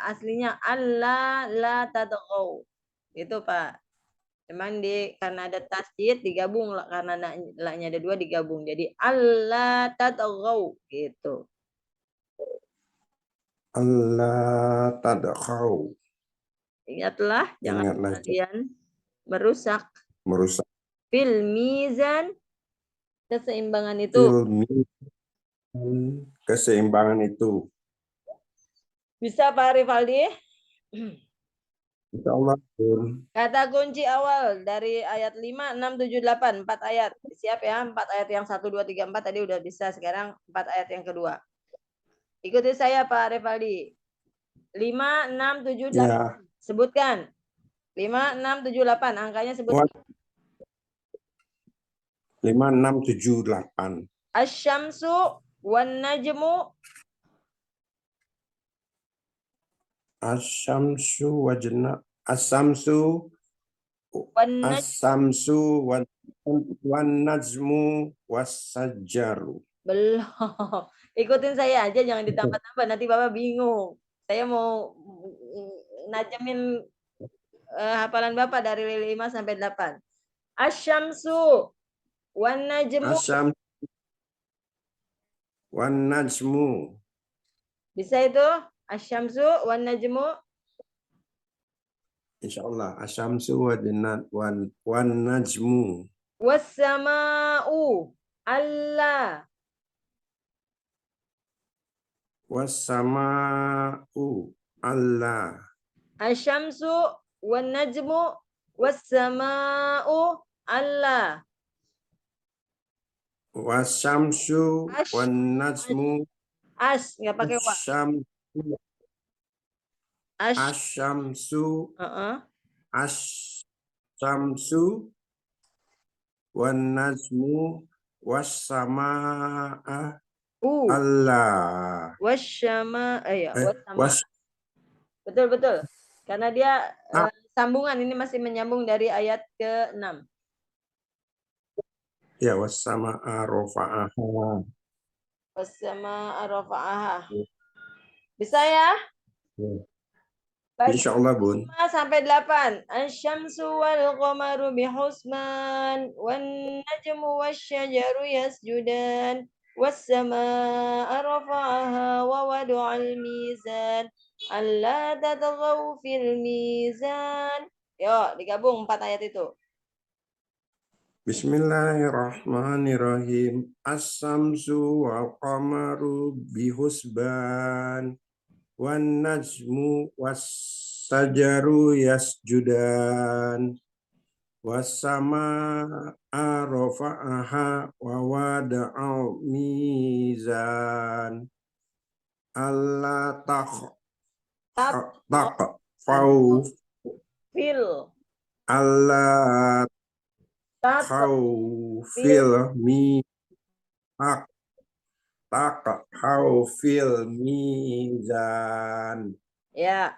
aslinya Allah la tatghaw. Itu Pak. Cuman karena ada tasjid digabung karena la-nya ada dua digabung. Jadi Allah tatghaw gitu. Allah tadkhau. Ingatlah jangan Ingatlah, kalian merusak merusak fil mizan, keseimbangan itu. fil mizan, keseimbangan itu. Bisa Pak Rivaldi? Insya Allah. Kata kunci awal dari ayat 5, 6, 7, 8. 4 ayat. Siap ya? 4 ayat yang 1, 2, 3, 4 tadi udah bisa. Sekarang 4 ayat yang kedua. Ikuti saya Pak Rivaldi. 5, 6, 7, 8. Ya. Sebutkan. 5, 6, 7, 8. Angkanya sebutkan. 5, 6, 7, 8. Asy-syamsu wan najmu. Asyamsu wajna. Asamsu. Wan najmu. Asamsu wan najmu wassajaru. Belum. Ikutin saya aja, jangan ditambah-tambah. Nanti Bapak bingung. Saya mau najemin hafalan Bapak dari 5 sampai 8. Asy-syamsu wan najmu. Asyam wan najmu. Bisa itu? Asy-syamsu wan najmu. Insyaallah. Asyamsu wan najmu. Was-sama'u. Allah. Wassama'u. Allah. Asy-syamsu wan najmu. Was-sama'u. Allah. Wasyamsu wan najmu. Nggak pakai wa. Asyamsu. Asyamsu wan najmu wassama'a. Allah. Wasyama, ya, Was. Betul. Karena dia sambungan, ini masih menyambung dari ayat ke-6. Ya, wassama'a rafa'aha. Wassama'a rafa'aha. Bisa ya? Baca Insya Allah, Bun. 5 sampai 8. Asy-syamsu wal qamaru bihusban wan najmu wasyajaru yasjudan was samaa'a rafa'aha wa wada'al mizan alla tatghaw fil mizan. Yuk, digabung 4 ayat itu. Bismillahirrahmanirrahim. As-samsu wal qamaru bihusban wan najmu was sajaru yasjudan wasama rafa'aha wa wada'al mizan alla taqfau Fil. alla fil mizan. Ya.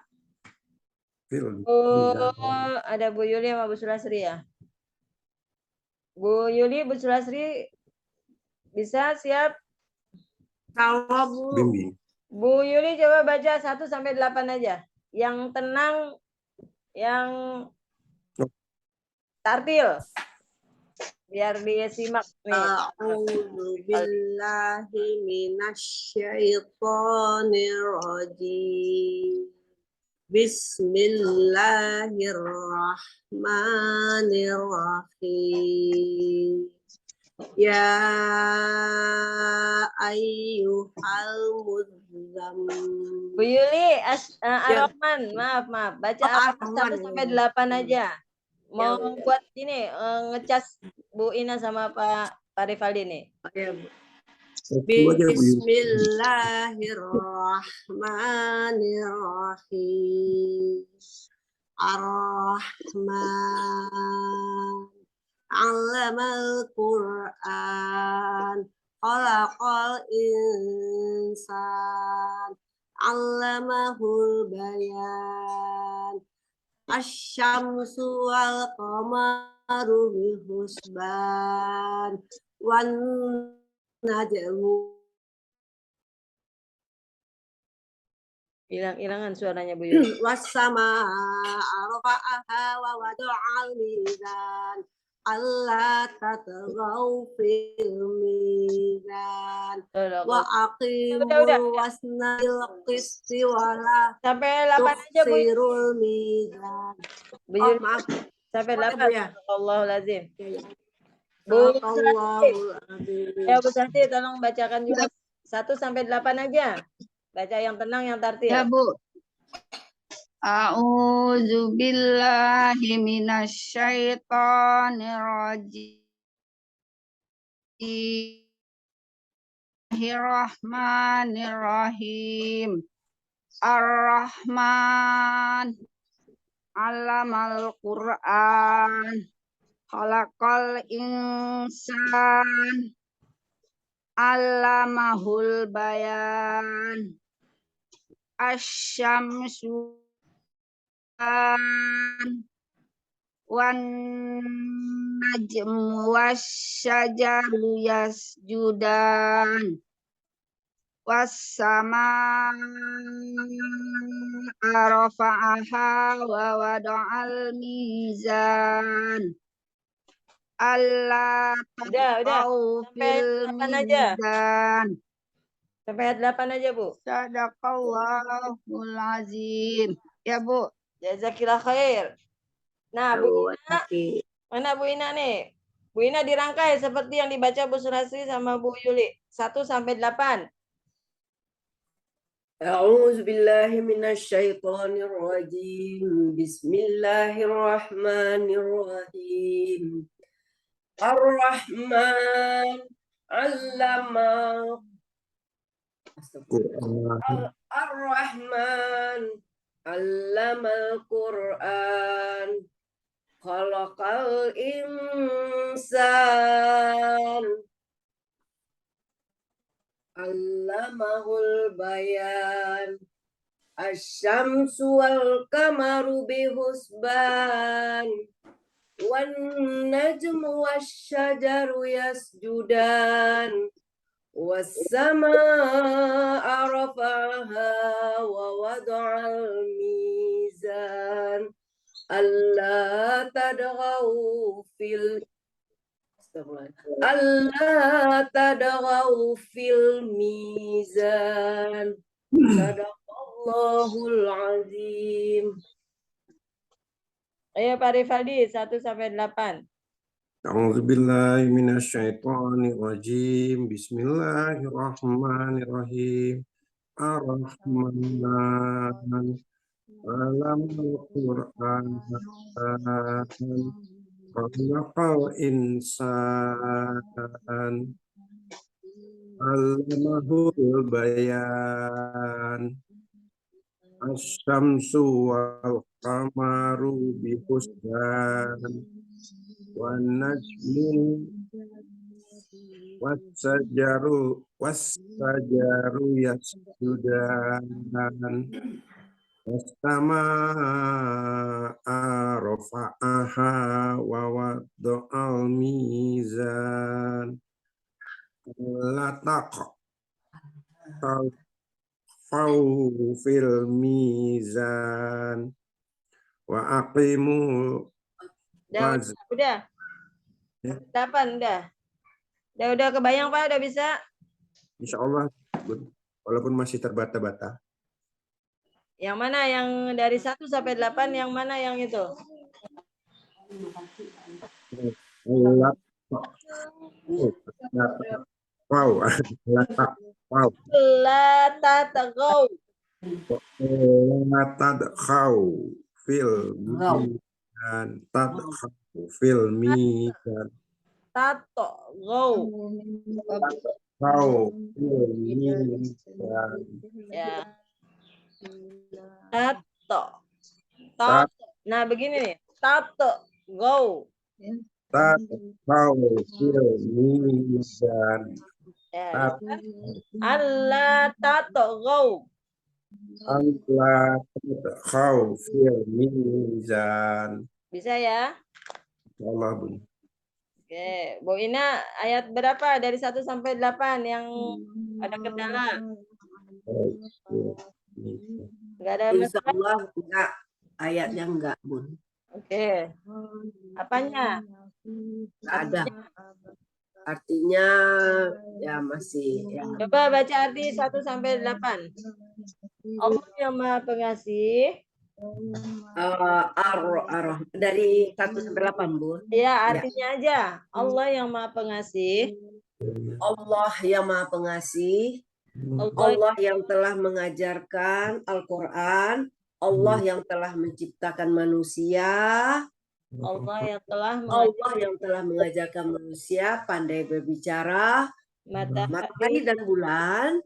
Ada Bu Yuli sama Bu Sulasri ya. Bu Yuli, Bu Sulasri bisa siap? Kalau Bu. Bimbing. Bu Yuli coba baca 1 sampai 8 aja. Yang tenang, yang tartil. Biar dia simak nih. A'udzu billahi minasyaitonir rajim. Bismillahirrahmanirrahim. Ya ayyuhal muzzammil. Bu Yuli, Ar-Rahman, maaf. Baca Ar-Rahman. 1 sampai 8 aja. Mau buat ini ngecas Bu Ina sama Pak Rivaldi nih. Bismillahirrahmanirrahim. Ar-Rahman 'allamal Qur'an, khalaqal insan, 'allamahul bayan. Asy-syamsu wal qamaru bihusban wan najmu. Hilang-hilangan suaranya Bu Yuli. Was-samaa'a rafa'aha wa wada'al mizan alla tatghaw fil mizan wa aqimul wasna bil qisti wa la sampai 8 aja Bu. tukhsirul mizan. Bu Yuli, maaf. sampai Boleh, 8. Bu, ya? Allahul azim. Bu Sulasri. Ya Bu Sulasri, tolong bacakan juga 1 sampai 8 aja. Baca yang tenang, yang tartil. Ya Bu. A'udzu billahi minasyaitonir rajim. Bismillahirrahmanirrahim. Ar-Rahman 'allamal Qur'an, khalaqal insan, 'allamahul bayan. Asy-syamsu wan najmu wasyajaru yasjudan was-samaa'a rafa'aha wa wada'al mizan alla tatghaw fil mizan. Sampai ayat 8 aja Bu. Sadaqallahul azim. Ya Bu. Jazakillah khair. Nah, Bu Ina, mana Bu Ina nih? Bu Ina dirangkai seperti yang dibaca Bu Sulasri sama Bu Yuli. 1 sampai 8. A'udzu billahi minasyaitonir rajim. Bismillahirrahmanirrahim. Ar-Rahman 'allama Ar-Rahman 'allamal Qur'an, khalaqal insan, 'allamahul bayan. Asy-syamsu wal qamaru bihusban wan najmu wasyajaru yasjudan was-samaa'a rafa'aha wa wada'al mizan alla tadghaw fil alla tadghaw fil mizan. Sadaqallahul azim. Ayo Pak Rifaldi 1 sampai 8. A'udzubillahi minasyaitonirrajim. Bismillahirrahmanirrahim. Ar-Rahman. Alamul Qur'an. Khalaqal insan. Allamahul bayan. Asy-syamsu wal qamaru bihusban. Wan najmu wassajaru yasjudan. Was-samaa'a rafa'aha wa wada'al mizan. La taqaw fil mizan wa aqimu Udah. Ya. 8 udah. Udah kebayang Pak, udah bisa? Insya Allah, walaupun masih terbata-bata. Yang mana yang dari 1 sampai 8 yang mana yang itu? Wow. La tatagaw. La tadkhaw fil mizan. Tadkhaw fil mizan. Tatagaw. Tadkhaw fil mizan. Ya. Tato. Nah begini nih. Tato. Go. Tadkhaw fil mizan. Ya. Allah tato go. Allah tadkhaw fil mizan. Bisa ya? Allah, Bu. Oke, Bu Ina ayat berapa dari 1 sampai 8 yang ada kendala? Enggak ada Insya masalah. Allah enggak, ayatnya enggak, Bun. Oke. Apanya? Enggak ada. Artinya ya masih ya. Coba baca arti 1 sampai 8. Allah yang Maha Pengasih. Dari 1 sampai 8, Bun. Ya, artinya aja. Allah yang Maha Pengasih. Allah yang Maha Pengasih. Allah yang telah mengajarkan Al-Quran. Allah yang telah menciptakan manusia. Allah yang telah mengajarkan manusia pandai berbicara. Matahari dan bulan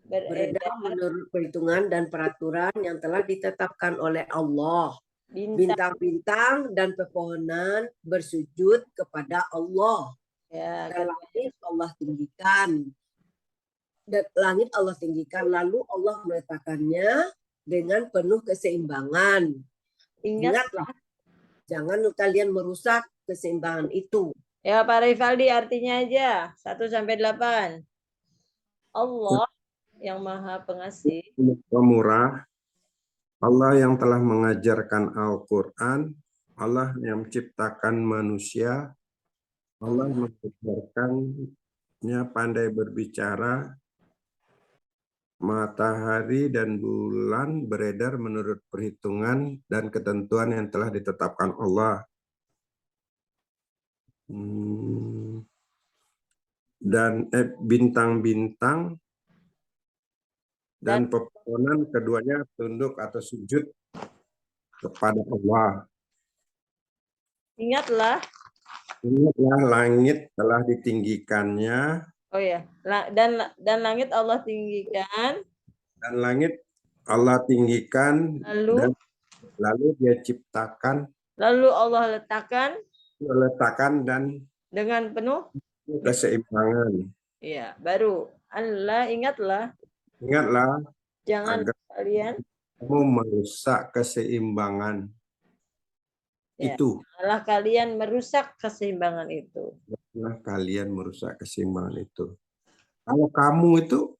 beredar menurut perhitungan dan peraturan yang telah ditetapkan oleh Allah. Bintang-bintang dan pepohonan bersujud kepada Allah. Ya, Dan langit Allah tinggikan. Dan langit Allah tinggikan, lalu Allah meletakkannya dengan penuh keseimbangan. Ingatlah, jangan kalian merusak keseimbangan itu. Ya, Pak Rifaldi artinya aja 1 sampai 8. Allah yang Maha Pengasih. Pemurah, Allah yang telah mengajarkan Al-Quran, Allah yang menciptakan manusia, Allah mengajarkannya pandai berbicara, matahari dan bulan beredar menurut perhitungan dan ketentuan yang telah ditetapkan Allah. Dan bintang-bintang dan pepohonan keduanya tunduk atau sujud kepada Allah. Ingatlah Langit telah ditinggikannya. Oh ya, dan langit Allah tinggikan. Dan langit Allah tinggikan. Lalu Dia ciptakan. Lalu Allah letakkan dan dengan penuh keseimbangan. Iya, baru Allah ingatlah. Jangan kalian kamu merusak keseimbangan itu. Janganlah kalian merusak keseimbangan itu. Janganlah kalian merusak keseimbangan itu. Kalau kamu itu,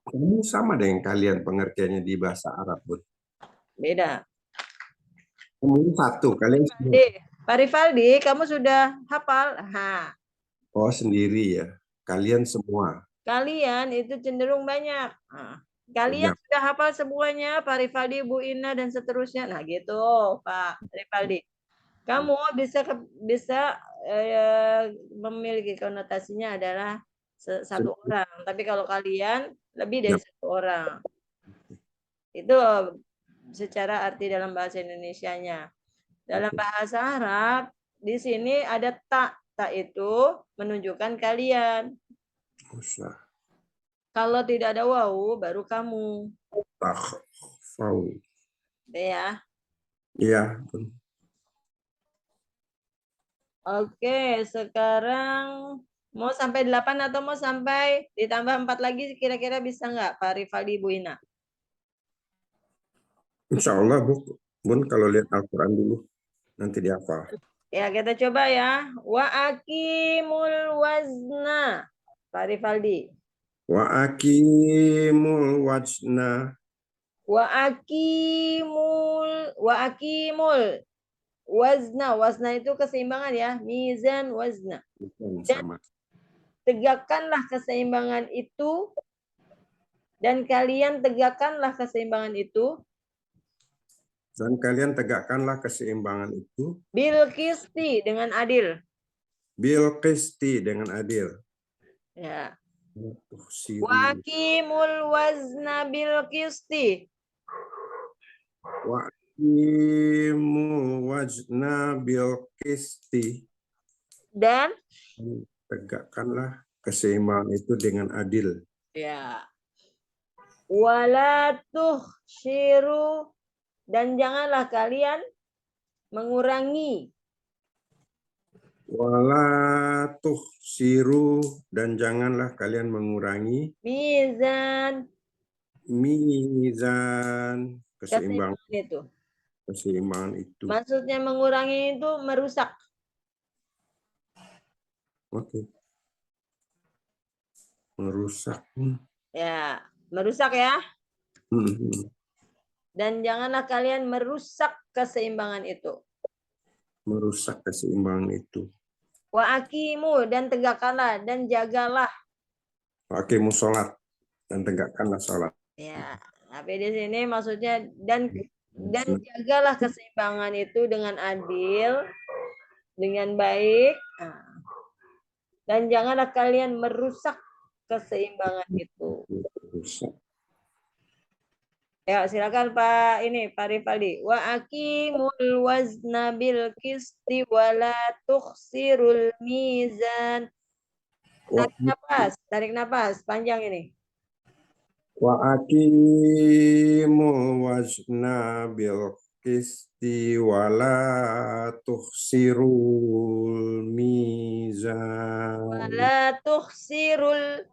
kamu sama dengan kalian pengertiannya di bahasa Arab, Bun. Beda. Kamu satu, kalian semua. Pak Rifaldi, kamu sudah hafal? Nah, Oh, sendiri ya. Kalian semua. kalian itu cenderung banyak. Nah, kalian Banyak. sudah hafal semuanya, Pak Rifaldi, Bu Ina, dan seterusnya. Nah, gitu, Pak Rifaldi. Kamu bisa memiliki konotasinya adalah satu orang. Tapi kalau kalian lebih dari satu orang. Itu secara arti dalam bahasa Indonesianya. Dalam bahasa Arab, di sini ada tak. Tak itu menunjukkan kalian. Usah. Kalau tidak ada wawu, baru kamu. Takhfaw. Ya. Iya. Oke, sekarang mau sampai 8 atau mau sampai ditambah 4 lagi kira-kira bisa nggak Pak Rifaldi, Bu Ina? Insya Allah, Bun, kalau lihat Al-Quran dulu, nanti dihafal. Ya, kita coba ya. Wa aqimul wazna. Pak Rifaldi. Wa aqimul wajna. Wa aqimul wazna. Wazna itu keseimbangan ya. Mizan wazna. Sama. Tegakkanlah keseimbangan itu. Dan kalian tegakkanlah keseimbangan itu. Dan kalian tegakkanlah keseimbangan itu. Bil qisti, dengan adil. Bil qisti, dengan adil. Ya. Wa aqimul wazna bil qisti. Wa aqimul wazna bil qisti. Dan tegakkanlah keseimbangan itu dengan adil. Ya. Wala tuhsyiru, dan janganlah kalian mengurangi. Wala tuhsiru, dan janganlah kalian mengurangi. Mizan. Mizan, keseimbangan itu. Keseimbangan itu. Maksudnya mengurangi itu merusak. Oke. Merusak. Ya, merusak ya. Dan janganlah kalian merusak keseimbangan itu. Merusak keseimbangan itu. Wa aqimu, dan tegakkanlah dan jagalah. Wa aqimu sholat, dan tegakkanlah sholat. Ya, tapi di sini maksudnya dan jagalah keseimbangan itu dengan adil, dengan baik. Dan janganlah kalian merusak keseimbangan itu. Ya, silakan Pak Rifaldi. Wa aqimul wazna bil qisti wa la tukhsirul mizan. Tarik nafas panjang ini. Wa aqimul wazna bil qisti wa la tukhsirul mizan. Wa la tukhsirul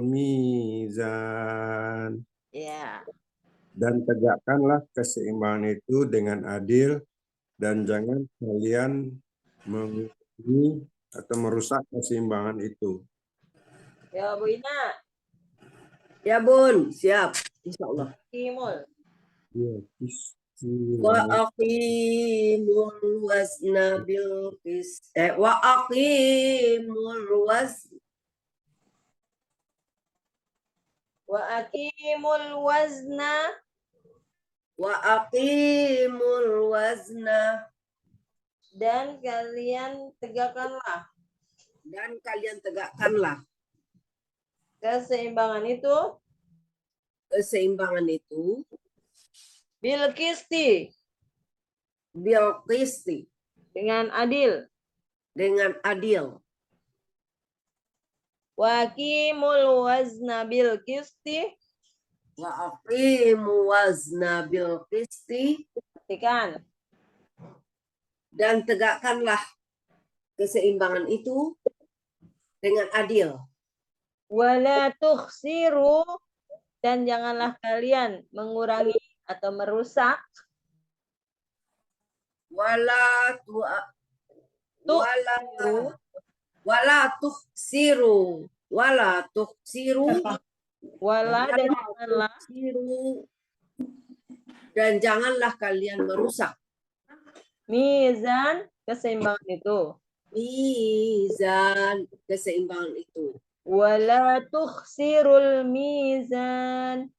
mizan. Ya. Dan tegakkanlah keseimbangan itu dengan adil, dan jangan kalian mengurangi atau merusak keseimbangan itu. Ya, Bu Ina. Ya, Bun, siap. Insya Allah. Kimul. Wa aqimul wazna bil qist. Wa aqimul wazna. Wa aqimul wazna. Wa aqimul wazna. Dan kalian tegakkanlah. Dan kalian tegakkanlah. Keseimbangan itu. Keseimbangan itu. Bil qisti. Bil qisti. Dengan adil. Dengan adil. Wa aqimul wazna bil qisti. Wa aqimu wazna bil qisti. Perhatikan. Dan tegakkanlah keseimbangan itu dengan adil. Wala tukhsiru, dan janganlah kalian mengurangi atau merusak. Wala Wala tuksiru. Wala tuksiru. Wala dan Wala janganlah. tuksiru. Dan janganlah kalian merusak. Mizan, keseimbangan itu. Mizan, keseimbangan itu. Wala tukhsirul mizan.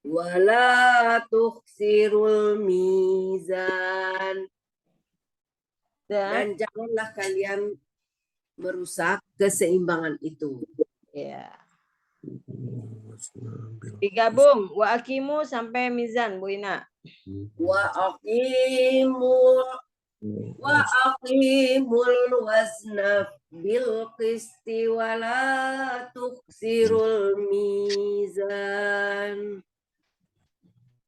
Wala tuksirul mizan. Dan Dan janganlah kalian merusak keseimbangan itu. ya, digabung wa akimu sampai mizan, Bu Ina. Wa aqimul wazna bil qisti wa la tuksirul mizan.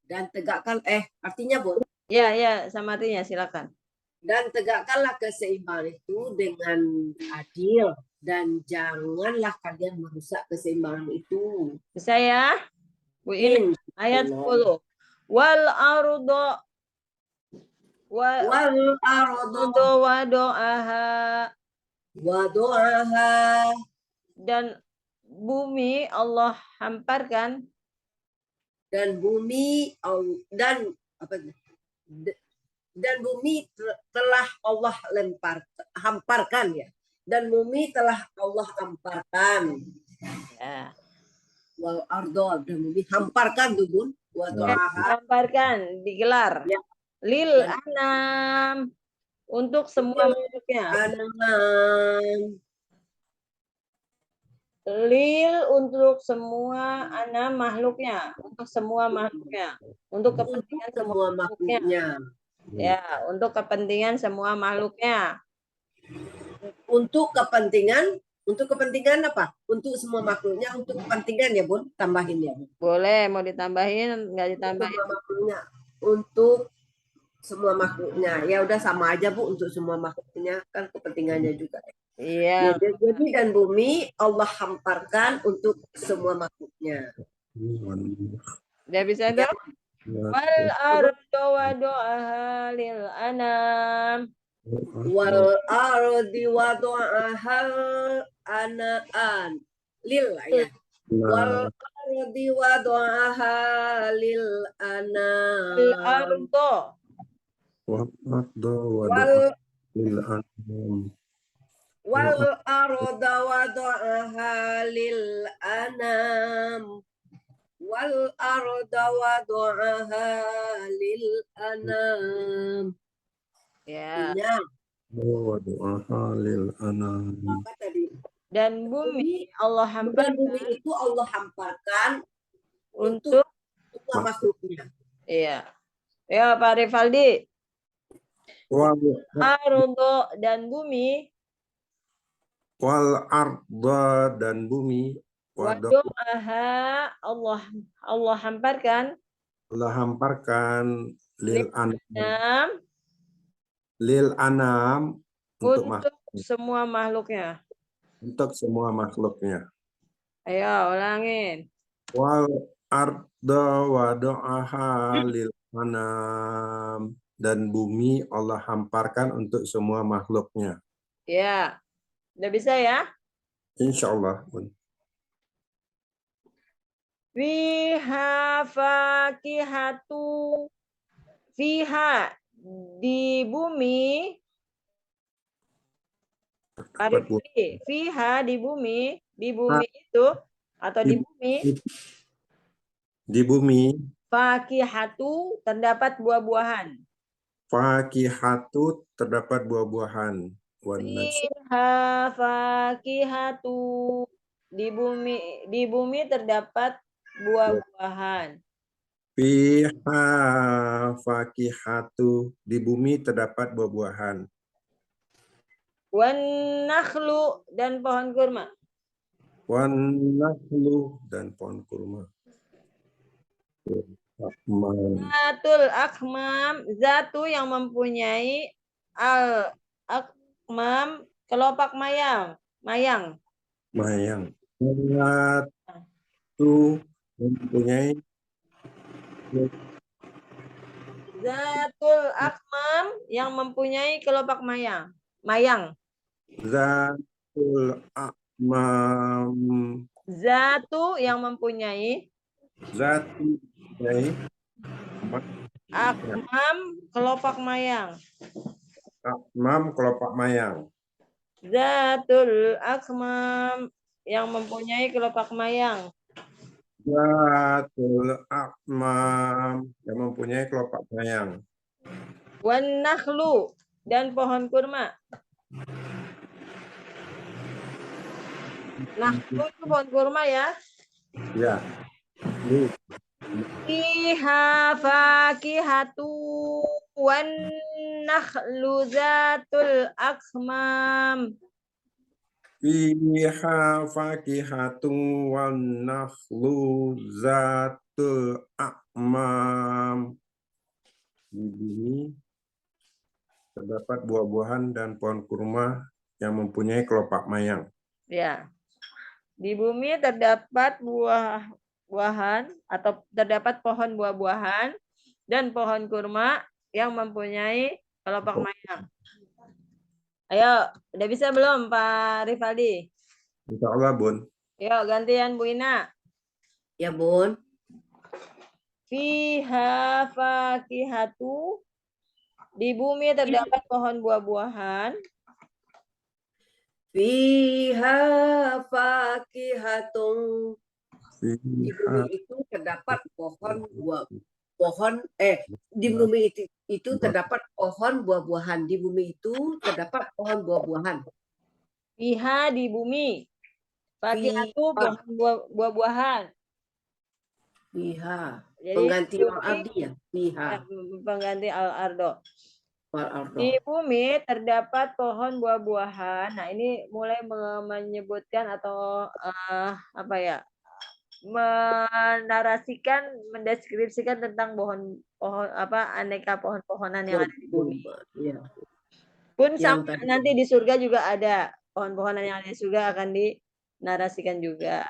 Dan tegakkan artinya Bu, Ya, ya, sama artinya silakan. dan tegakkanlah keseimbangan itu dengan adil dan janganlah kalian merusak keseimbangan itu. Bisa ya? Bu Ina, ayat 10. Wal ardo Wal ardo wado'aha, wadu'aha, dan bumi Allah hamparkan, dan bumi dan bumi telah Allah hamparkan ya. Dan bumi telah Allah hamparkan. ya, Wal ardo, dan bumi hamparkan tuh Bun. Wadu'aha, hamparkan, digelar. Ya. Lil anam, untuk semua makhluknya. anam, Lil untuk semua anam makhluknya, untuk semua makhluknya, untuk untuk kepentingan semua semua makhluknya. makhluknya. Ya, untuk kepentingan semua makhluknya. Untuk kepentingan apa? Untuk semua makhluknya, untuk kepentingan ya Bun, tambahin ya Bun. Boleh, mau ditambahin, nggak ditambahin. Semua makhluknya, untuk semua makhluknya. Ya udah sama aja Bu, untuk semua makhluknya kan kepentingannya juga. Iya, Ya, jadi dan bumi Allah hamparkan untuk semua makhluknya. udah bisa dong? Wal ardo wado'aha lil anam. Wal ardi wadu'aha anaan. Lil ya. Wal ardi wadu'aha lil anam. Al ardo. Wal arda wadu'aha lil anam. Wal arda wadu'aha lil anam. Ya. Artinya, lil anam. apa tadi? Dan bumi Allah Dan hamparkan bumi itu Allah hamparkan untuk semua makhluknya. iya. Ya, Pak Rivaldi. Ardo dan bumi Wal arda dan bumi wado'aha Allah hamparkan Allah hamparkan lil anam untuk untuk semua makhluknya. untuk semua makhluknya. Ayo ulangin. Wal arda wado'aha lil anam, dan bumi Allah hamparkan untuk semua makhluknya. Ya. Udah bisa ya? Insya Allah. Bun. Fiha fakihatu. Fiha di bumi. Fiha di bumi itu atau di bumi. Di bumi. Fakihatu terdapat buah-buahan. Fakihatu terdapat buah-buahan. Fiha fakihatu di bumi terdapat buah-buahan. Fiha fakihatu, di bumi terdapat buah-buahan. Wan nakhlu dan pohon kurma. Wan nakhlu dan pohon kurma. Zatul akmam, zatu yang mempunyai al akmam, kelopak mayang. Zatu mempunyai Zatul akmam yang mempunyai kelopak mayang. Zatul akmam. Zatu yang mempunyai. Zati. Akmam kelopak mayang. Akmam kelopak mayang. Zatul akmam yang mempunyai kelopak mayang. Zatul akmam yang mempunyai kelopak mayang. Wan nakhlu dan pohon kurma. Nakhlu itu pohon kurma ya. Ya. Fiha fakihatu wan nakhlu zatul akmam. Fiha fakihatun wan nakhlu zatul akmam. Di bumi terdapat buah-buahan dan pohon kurma yang mempunyai kelopak mayang. Ya. Di bumi terdapat buah-buahan atau terdapat pohon buah-buahan dan pohon kurma yang mempunyai kelopak mayang. Ayo, udah bisa belum Pak Rifaldi? Insya Allah, Bun. Yuk, gantian Bu Ina. Ya, Bun. Fiha fakihatu. Di bumi terdapat pohon buah-buahan. Fiha fakihatun. Di Fiha bumi itu terdapat di bumi itu terdapat pohon buah-buahan. Di bumi itu terdapat pohon buah-buahan. Fiha di bumi. Fakihatu Fiha. pohon buah-buahan. Fiha. Jadi Pengganti bumi- al-ardi ya. Fiha. Pengganti al-ardo. Wal-ardo. Di bumi terdapat pohon buah-buahan. Nah, ini mulai menyebutkan atau apa ya? Menarasikan, mendeskripsikan tentang pohon aneka pohon-pohonan yang ada di bumi. Ya. Pun Yang sama tadi. nanti di surga juga ada pohon-pohonan yang ada di surga akan dinarasikan juga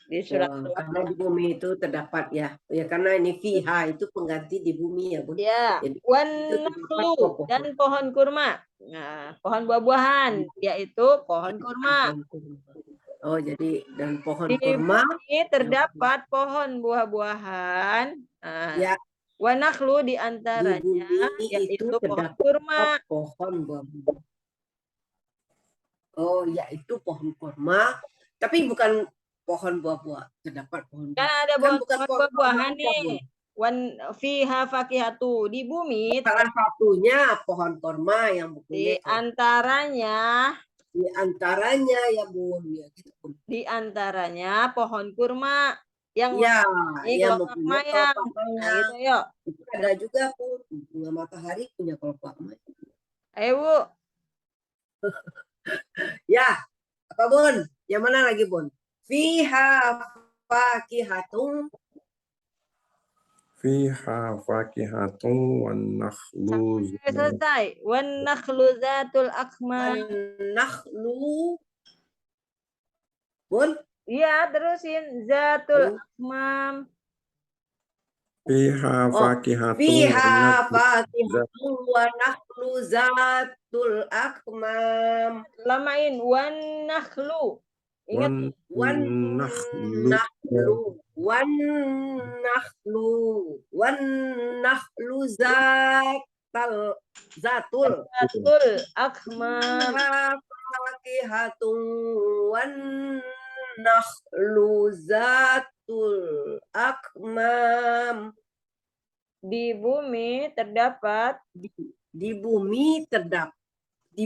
di surat. Karena di bumi itu terdapat ya. Ya karena ini fiha itu pengganti di bumi ya, Bun. Ya, Jadi, wan itu terdapat nakhlu pohon. dan pohon kurma. Nah, pohon buah-buahan yaitu pohon kurma. Oh, jadi dan pohon Di kurma bumi terdapat pohon buah-buahan. Nah, ya wan nakhlu di di antaranya bumi yaitu itu pohon terdapat kurma. pohon buah-buahan. Oh, yaitu pohon kurma, tapi bukan pohon buah-buah. Terdapat pohon Kan buah. ada Kan bukan pohon pohon buah-buahan kurma, nih. Bun. Wan fiha fakihatu. Di bumi Salah satunya pohon kurma yang di mempunyai kelopak. antaranya Di antaranya ya, Bun. Ya, gitu, Bun. di antaranya pohon kurma yang Ya, mempunyai yang kelopak mempunyai mayang. kelopak Nah, mayang. gitu yuk. Itu ada juga, Bun. Bunga matahari punya kelopak mayang. Ayo, Bu. Ya, apa, Bun? Yang mana lagi, Bun? Fiha fakihatun. fiha fakihatun wan nakhlu Sampai selesai. Wan nakhlu zatul akmam. Nakhlu. Bun? Iya, terusin zatul akmam. fiha Oh, fakihatun Fiha wan nakhlu fakihatun wa nakhlu zatul akmam. Lamain wan nakhlu. Ingat Wan nakhlu nakhlu. Wan nakhlu. Wan nakhlu zatul. zatul akmam. Fiha fakihatun wan nakhlu zatul akmam. Di bumi terdapat Di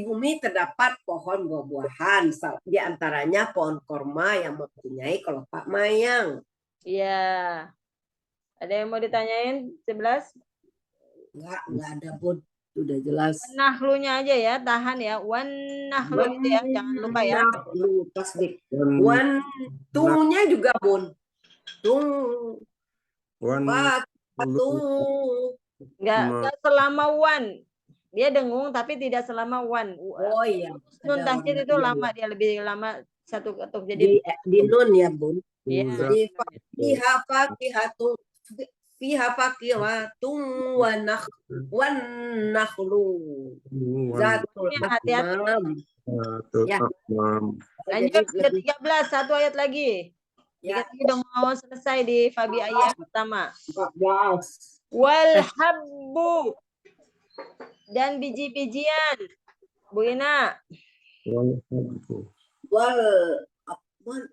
bumi terdapat pohon buah-buahan, di antaranya pohon korma yang mempunyai kelopak mayang. ya. Ada yang mau ditanyain 11? Enggak ada, Bun. Sudah jelas. Nahlunya aja ya, tahan ya. Wan nahlu itu ya, jangan lupa ya. Nahlu tasdik. Wan tunya juga, Bun. Tung wan tung. Enggak selama wan. Dia dengung tapi tidak selama wan. Oh iya. Nun Ada tasjid itu warna, lama, iya. dia lebih lama satu ketuk. Jadi Di nun ya, Bun. iya. Jadi fiha fakihatun. fiha fakihatun wan nakhlu zatul Ya, hati-hati. akmam. Ya. Lanjut Jadi ke lebih 13, satu ayat lagi. ya Kita udah mau selesai di Fabi ayat pertama. 14. Wal habbu dan biji-bijian. Bu Ina.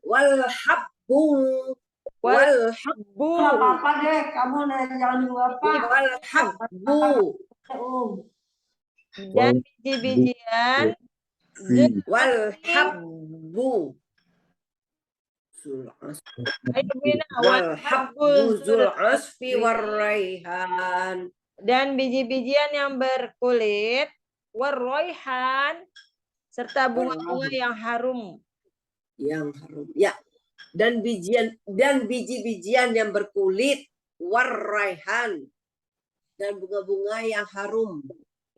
Wal habbu Wal habbu. Apa deh, kamu jangan apa. wal habbu Dan biji-bijian. wal habbu Ayo Bu Ina. wal habbu zul asfi war raihan. Dan biji-bijian yang berkulit, warroihan, serta bunga-bunga yang harum. Yang harum. Ya. Dan biji-bijian yang berkulit, warraihan, dan bunga-bunga yang harum.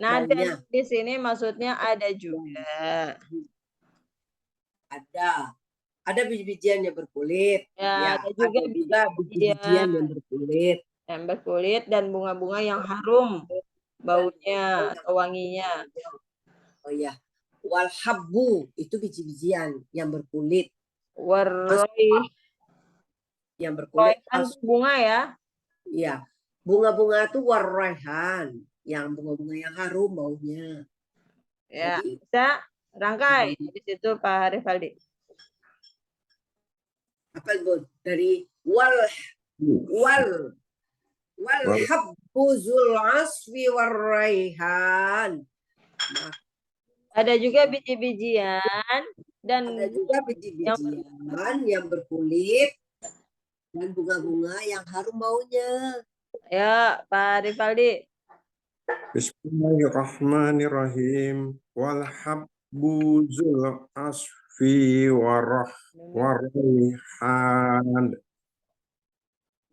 Nah, Baunya. dan di sini maksudnya ada juga. Ada biji-bijian yang berkulit. Ya, ada juga biji-bijian yang berkulit. Yang berkulit dan bunga-bunga yang harum baunya atau wanginya. Oh ya. Wal habbu itu biji-bijian yang berkulit. Warroihan Yang berkulit. bunga ya. Iya. Bunga-bunga itu warraihan. Yang bunga-bunga yang harum baunya. Ya, Jadi, bisa rangkai di situ Pak Rivaldi. apa itu? Dari wal habbu zul asfi warraihan. Ada juga biji-bijian dan Ada juga biji-bijian yang berkulit dan bunga-bunga yang harum baunya. ya Pak Rivaldi. Bismillahirrahmanirrahim. Wal habbu zul asfi warraihan.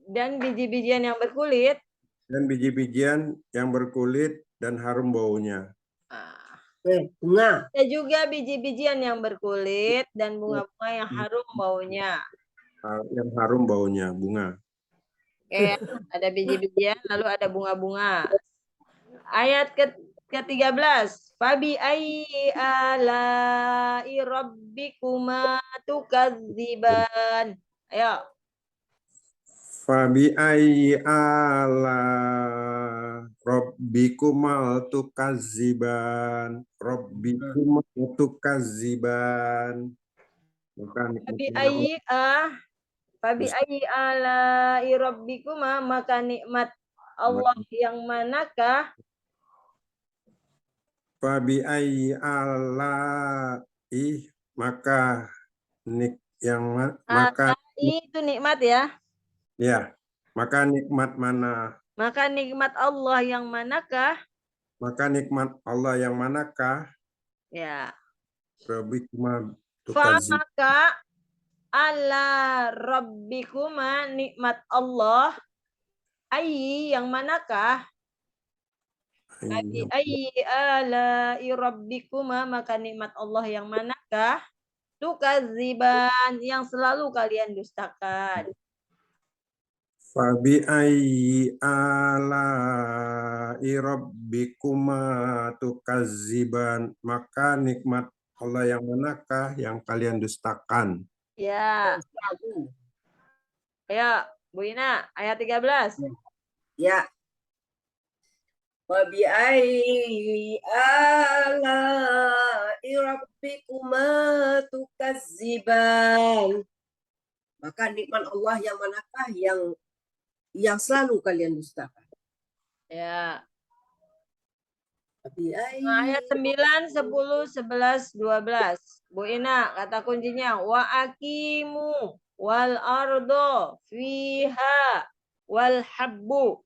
Dan biji-bijian yang berkulit. Dan biji-bijian yang berkulit dan harum baunya. Bunga. Ada juga biji-bijian yang berkulit dan bunga-bunga yang harum baunya. Yang harum baunya, bunga. Oke, ada biji-bijian lalu ada bunga-bunga. Ayat ke-13. Fabi ayyi ala'i rabbikuma tukadziban. Ayo. Fabi ayyi ala rabbikumal tukadziban. Rabbikumal tukadziban. Fabi ayyi ala'i rabbikuma, maka nikmat Allah yang manakah? Fabi ayyi ala'i, maka Itu nikmat ya. Ya, maka nikmat mana? Maka nikmat Allah yang manakah? Maka nikmat Allah yang manakah? Ya. Rabbikuma Fa maka ala rabbikuma, nikmat Allah. Ayyi yang manakah? Ayyi ala rabbikuma, maka nikmat Allah yang manakah? Tukadziban, yang selalu kalian dustakan. Fabi ayyi ala rabbikuma tukadziban, maka nikmat Allah yang manakah yang kalian dustakan? Ya. Ya, Bu Ina, ayat 13. Ya. Fabi ayyi ala'i rabbikuma tukadziban. Maka nikmat Allah yang manakah yang selalu kalian dustakan? Ya. Ayat 9, 10, 11, 12. Bu Ina, kata kuncinya wa aqimu wal ardo fiha wal habbu.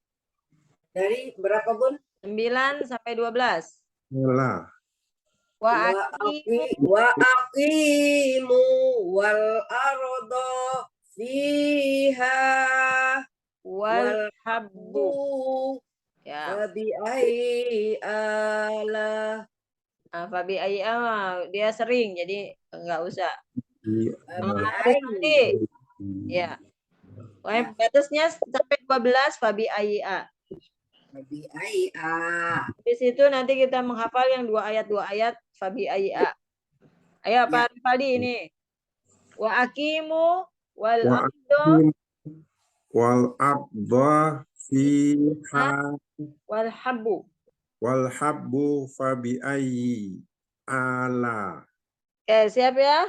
Dari berapa, Bun? 9 sampai 12. Yalah. Wa aqimu wal ardo fiha wal habbu. Ya. Fabi ayyi ala. Fabi ayyi dia sering jadi enggak usah. Fabi ayyi. Ya. Batasnya sampai 12 fabi ayya. Fabi ayya. Di situ nanti kita menghafal yang 2 ayat fabi ayya. Ayo Pak Rifaldi ini. Wa aqimu wal ardo wal arda fiha wal habbu. wal habbu fabi ayyi ala. Oke, siap ya?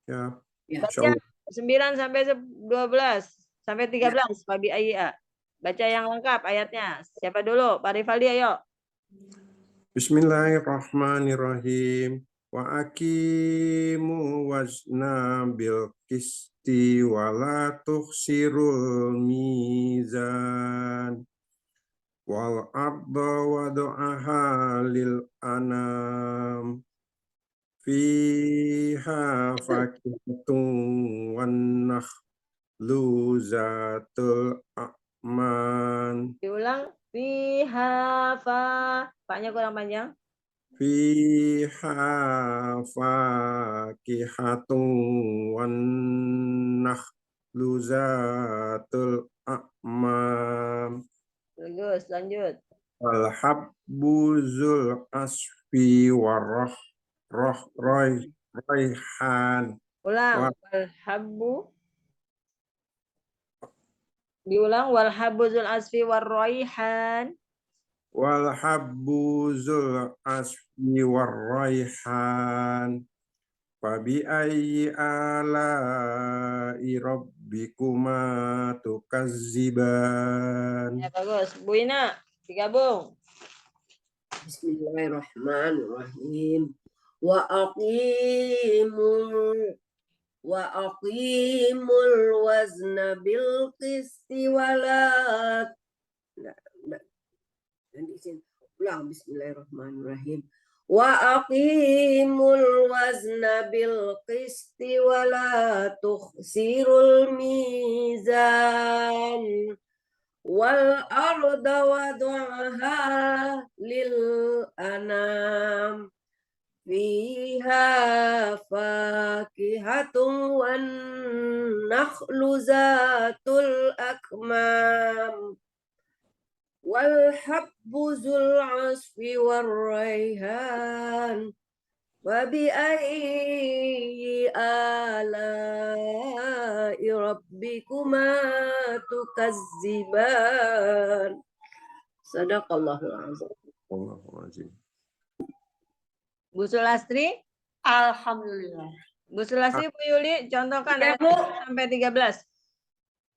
Ya, Ya. Baca 9 sampai 12 sampai 13 fabi ayya. Baca yang lengkap ayatnya. Siapa dulu? Pak Rifaldi ayo. Bismillahirrahmanirrahim. Wa aqimu wazna bil qisti wa la tukhsirul mizan. Wal arda wada'aha lil anam. Fiha fakihatun wan nakhlu zatul a'man. Diulang. Fiha fa. Paknya kurang panjang. Fiha fakihatun wan nakhlu zatul a'man. Bagus, lanjut. Wal habbu zul asfi raihan. Ulang. Wal habbu. Diulang. Wal habbu zul asfi war raihan. Wal habbu zul asfi raihan. Fabi ayyi ala'i rabbikuma tukazziban. Ya, bagus. Bu Ina, digabung. Bismillahirrahmanirrahim. Wa aqimul wazna bil qisti wala. Ulang. Bismillahirrahmanirrahim. Wa aqimul wazna bil qisti wala tukhsirul mizan. Wal arda wada'aha lil anam. Fiha fakihatun wan nakhlu zatul akmam. Wal habbu zul asfi war raihan. Wa bi ayyi ala'i rabbikuma tukazziban. Sadaqallahul azim. Allahumma. Bu Sulastri. Alhamdulillah. Bu Sulastri, Bu Yuli, contohkan Ya, ayat Bu. 1 sampai 13.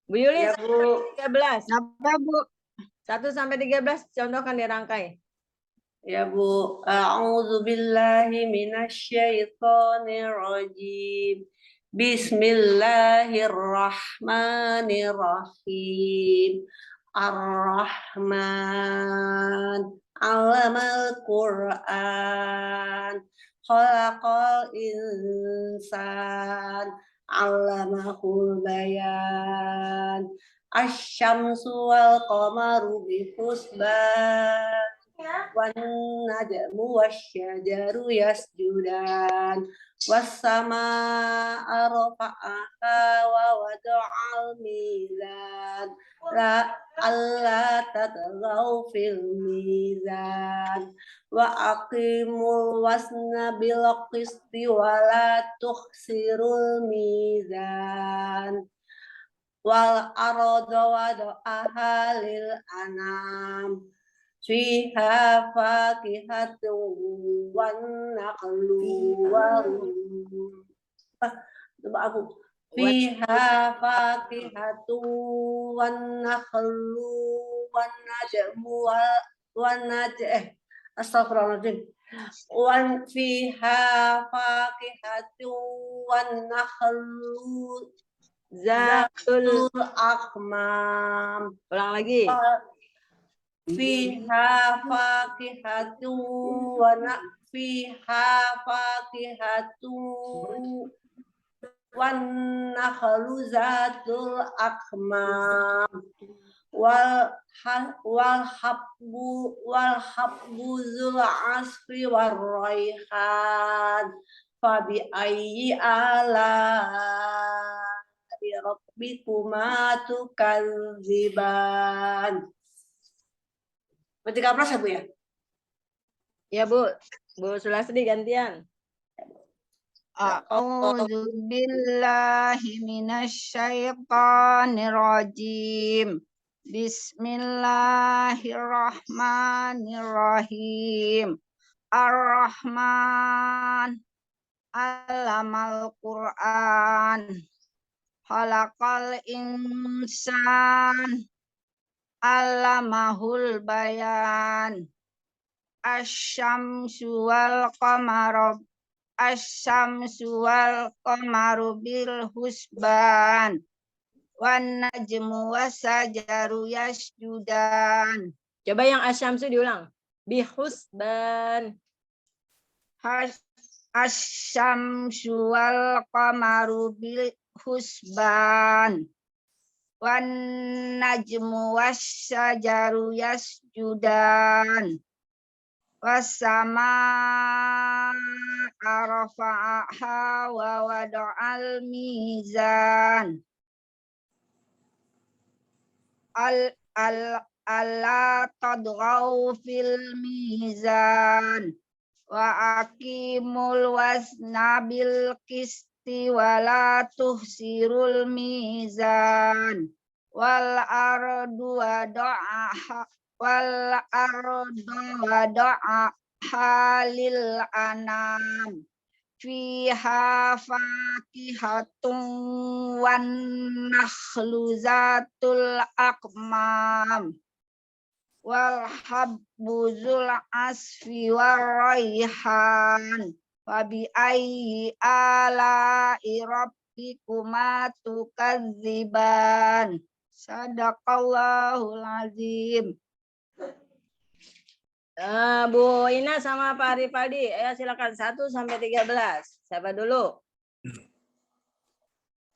Bu Yuli, Ya, 1 Bu. sampai 13. Apa, Bu? 1 sampai 13, contohkan dirangkai. Ya, Bu. A'udzu billahi minasyaitonir rajim. Bismillahirrahmanirrahim. Ar-Rahman 'allamal Qur'an. Khalaqal insan 'allamahul bayan. Asy-syamsu wal qamaru bihusban. Wan najmu wasyajaru yasjudan. Was-samaa'a rafa'aha wa wada'al mizan. La alla tatghaw fil mizan. Wa aqimul wasna bil qisti wa la tukhsirul mizan. Wal arda wada'aha lil anam. Fiha fakihatun wan nakhlu coba aku. Fiha fakihatun wan nakhlu wan najmu astagfirullahaladzim. Wan fiha fakihatun wan nakhlu Zatul. akmam. Ulang lagi. Fiha fakihatun wan nakhlu zatul akmam. Wal habbu zul asfi war raihan. Fabi ayyi ala rabbikuma tukadziban. Berarti kapras ya Bu ya? Ya Bu, Bu Sulasri gantian. A'udzu billahi minasyaitonir rajim. Bismillahirrahmanirrahim. Ar-Rahman 'allamal Qur'an. Khalaqal insan 'allamahul bayan. Asy-syamsu wal qamaru bil husban. Wan najmu wasajaru yasjudan. Coba yang asyamsu diulang. Bihusban. Asy-syamsu wal qamaru bil husban. Wan najmu wasajaru yasjudan. Wasama rafa'aha wa wada'al mizan. Alla tadghaw fil mizan wa aqimul wazna bil qisti wa la tuhsirul mizan wal ardu wada'aha lil anam fiha fakihatun wan nakhlu zatul akmam wal habbu zul asfi war raihan wa bi ayyi ala'i rabbikuma tukadziban. Sadaqallahul azim. Bu Ina sama Pak Rifaldi, ya silakan 1 sampai 13. Siapa dulu?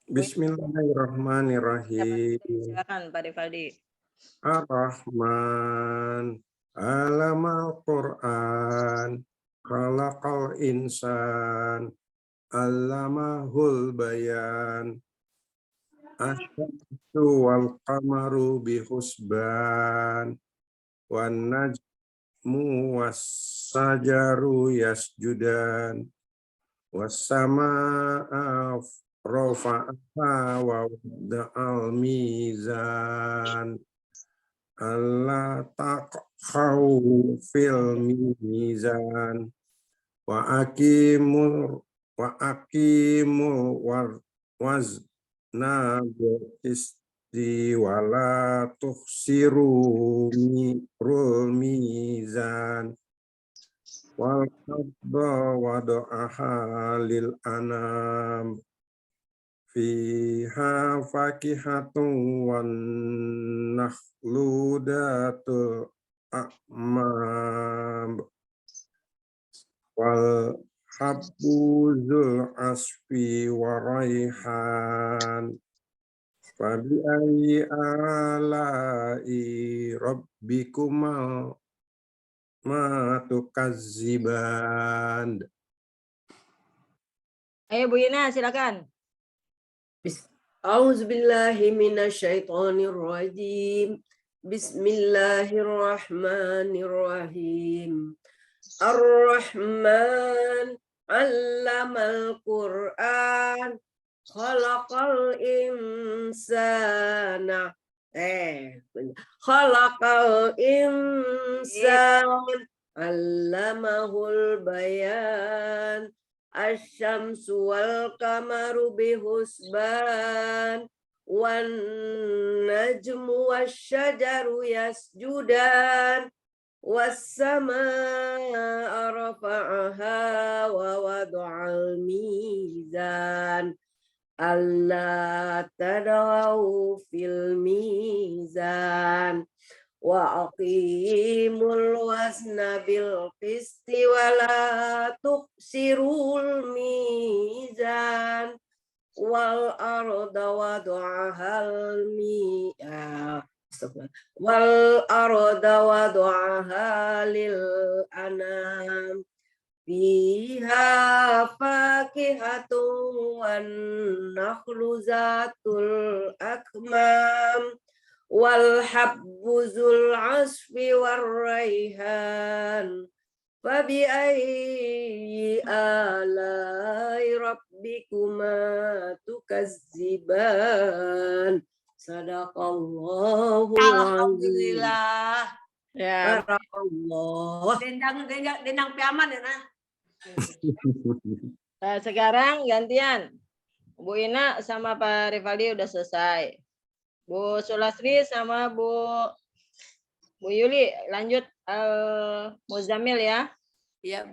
Bismillahirrahmanirrahim. Silakan Pak Rifaldi. Ar-Rahman 'allamal Qur'an. Khalaqal insan 'allamahul bayan. Asy-syamsu wal qamaru bihusban. Wan najmu was-sajaru yasjudan. Was-samaa'a rafa'aha wa wada'al mizan. Alla taqkhaw fil mizan. Wa aqimul wazna bil qisti wa la tuhsiru mizan. Wal arda wada'aha lil anam fiha fakihatun wan nakhlu datul akmam wal habbu zul asfi wa raihan fa bi ayyi ala'i rabbikuma tukadziban. Ayo Bu Ina silakan. A'udzubillahi minasyaitonir rajim. Bismillahirrahmanirrahim. Ar-Rahman 'allamal Qur'an. Khalaqal insana. Khalaqal insan 'allamahul bayan. Asy-syamsu wal qamaru bihusban. Wan najmu wasyajaru yasjudan. Was-samaa'a rafa'aha wa wada'al mizan. Alla tadghaw fil mizan. Wa aqimul wazna bil qisti wa la tuksirul mizan. Wal arda wada'ahal wal arda wada'aha lil anam Fiha fakihatun wan nakhlu zatul akmam wal habbu zul asfi war raihan. Fabi ayyi alai rabbikuma tukazziban. Sadaqallahul azim. Alhamdulillah. Ya, Barakallah. Dendang piaman ya nah. nah, sekarang gantian. Bu Ina sama Pak Rivaldi udah selesai. Bu Sulasri sama Bu Yuli lanjut Muzamil ya. Ya.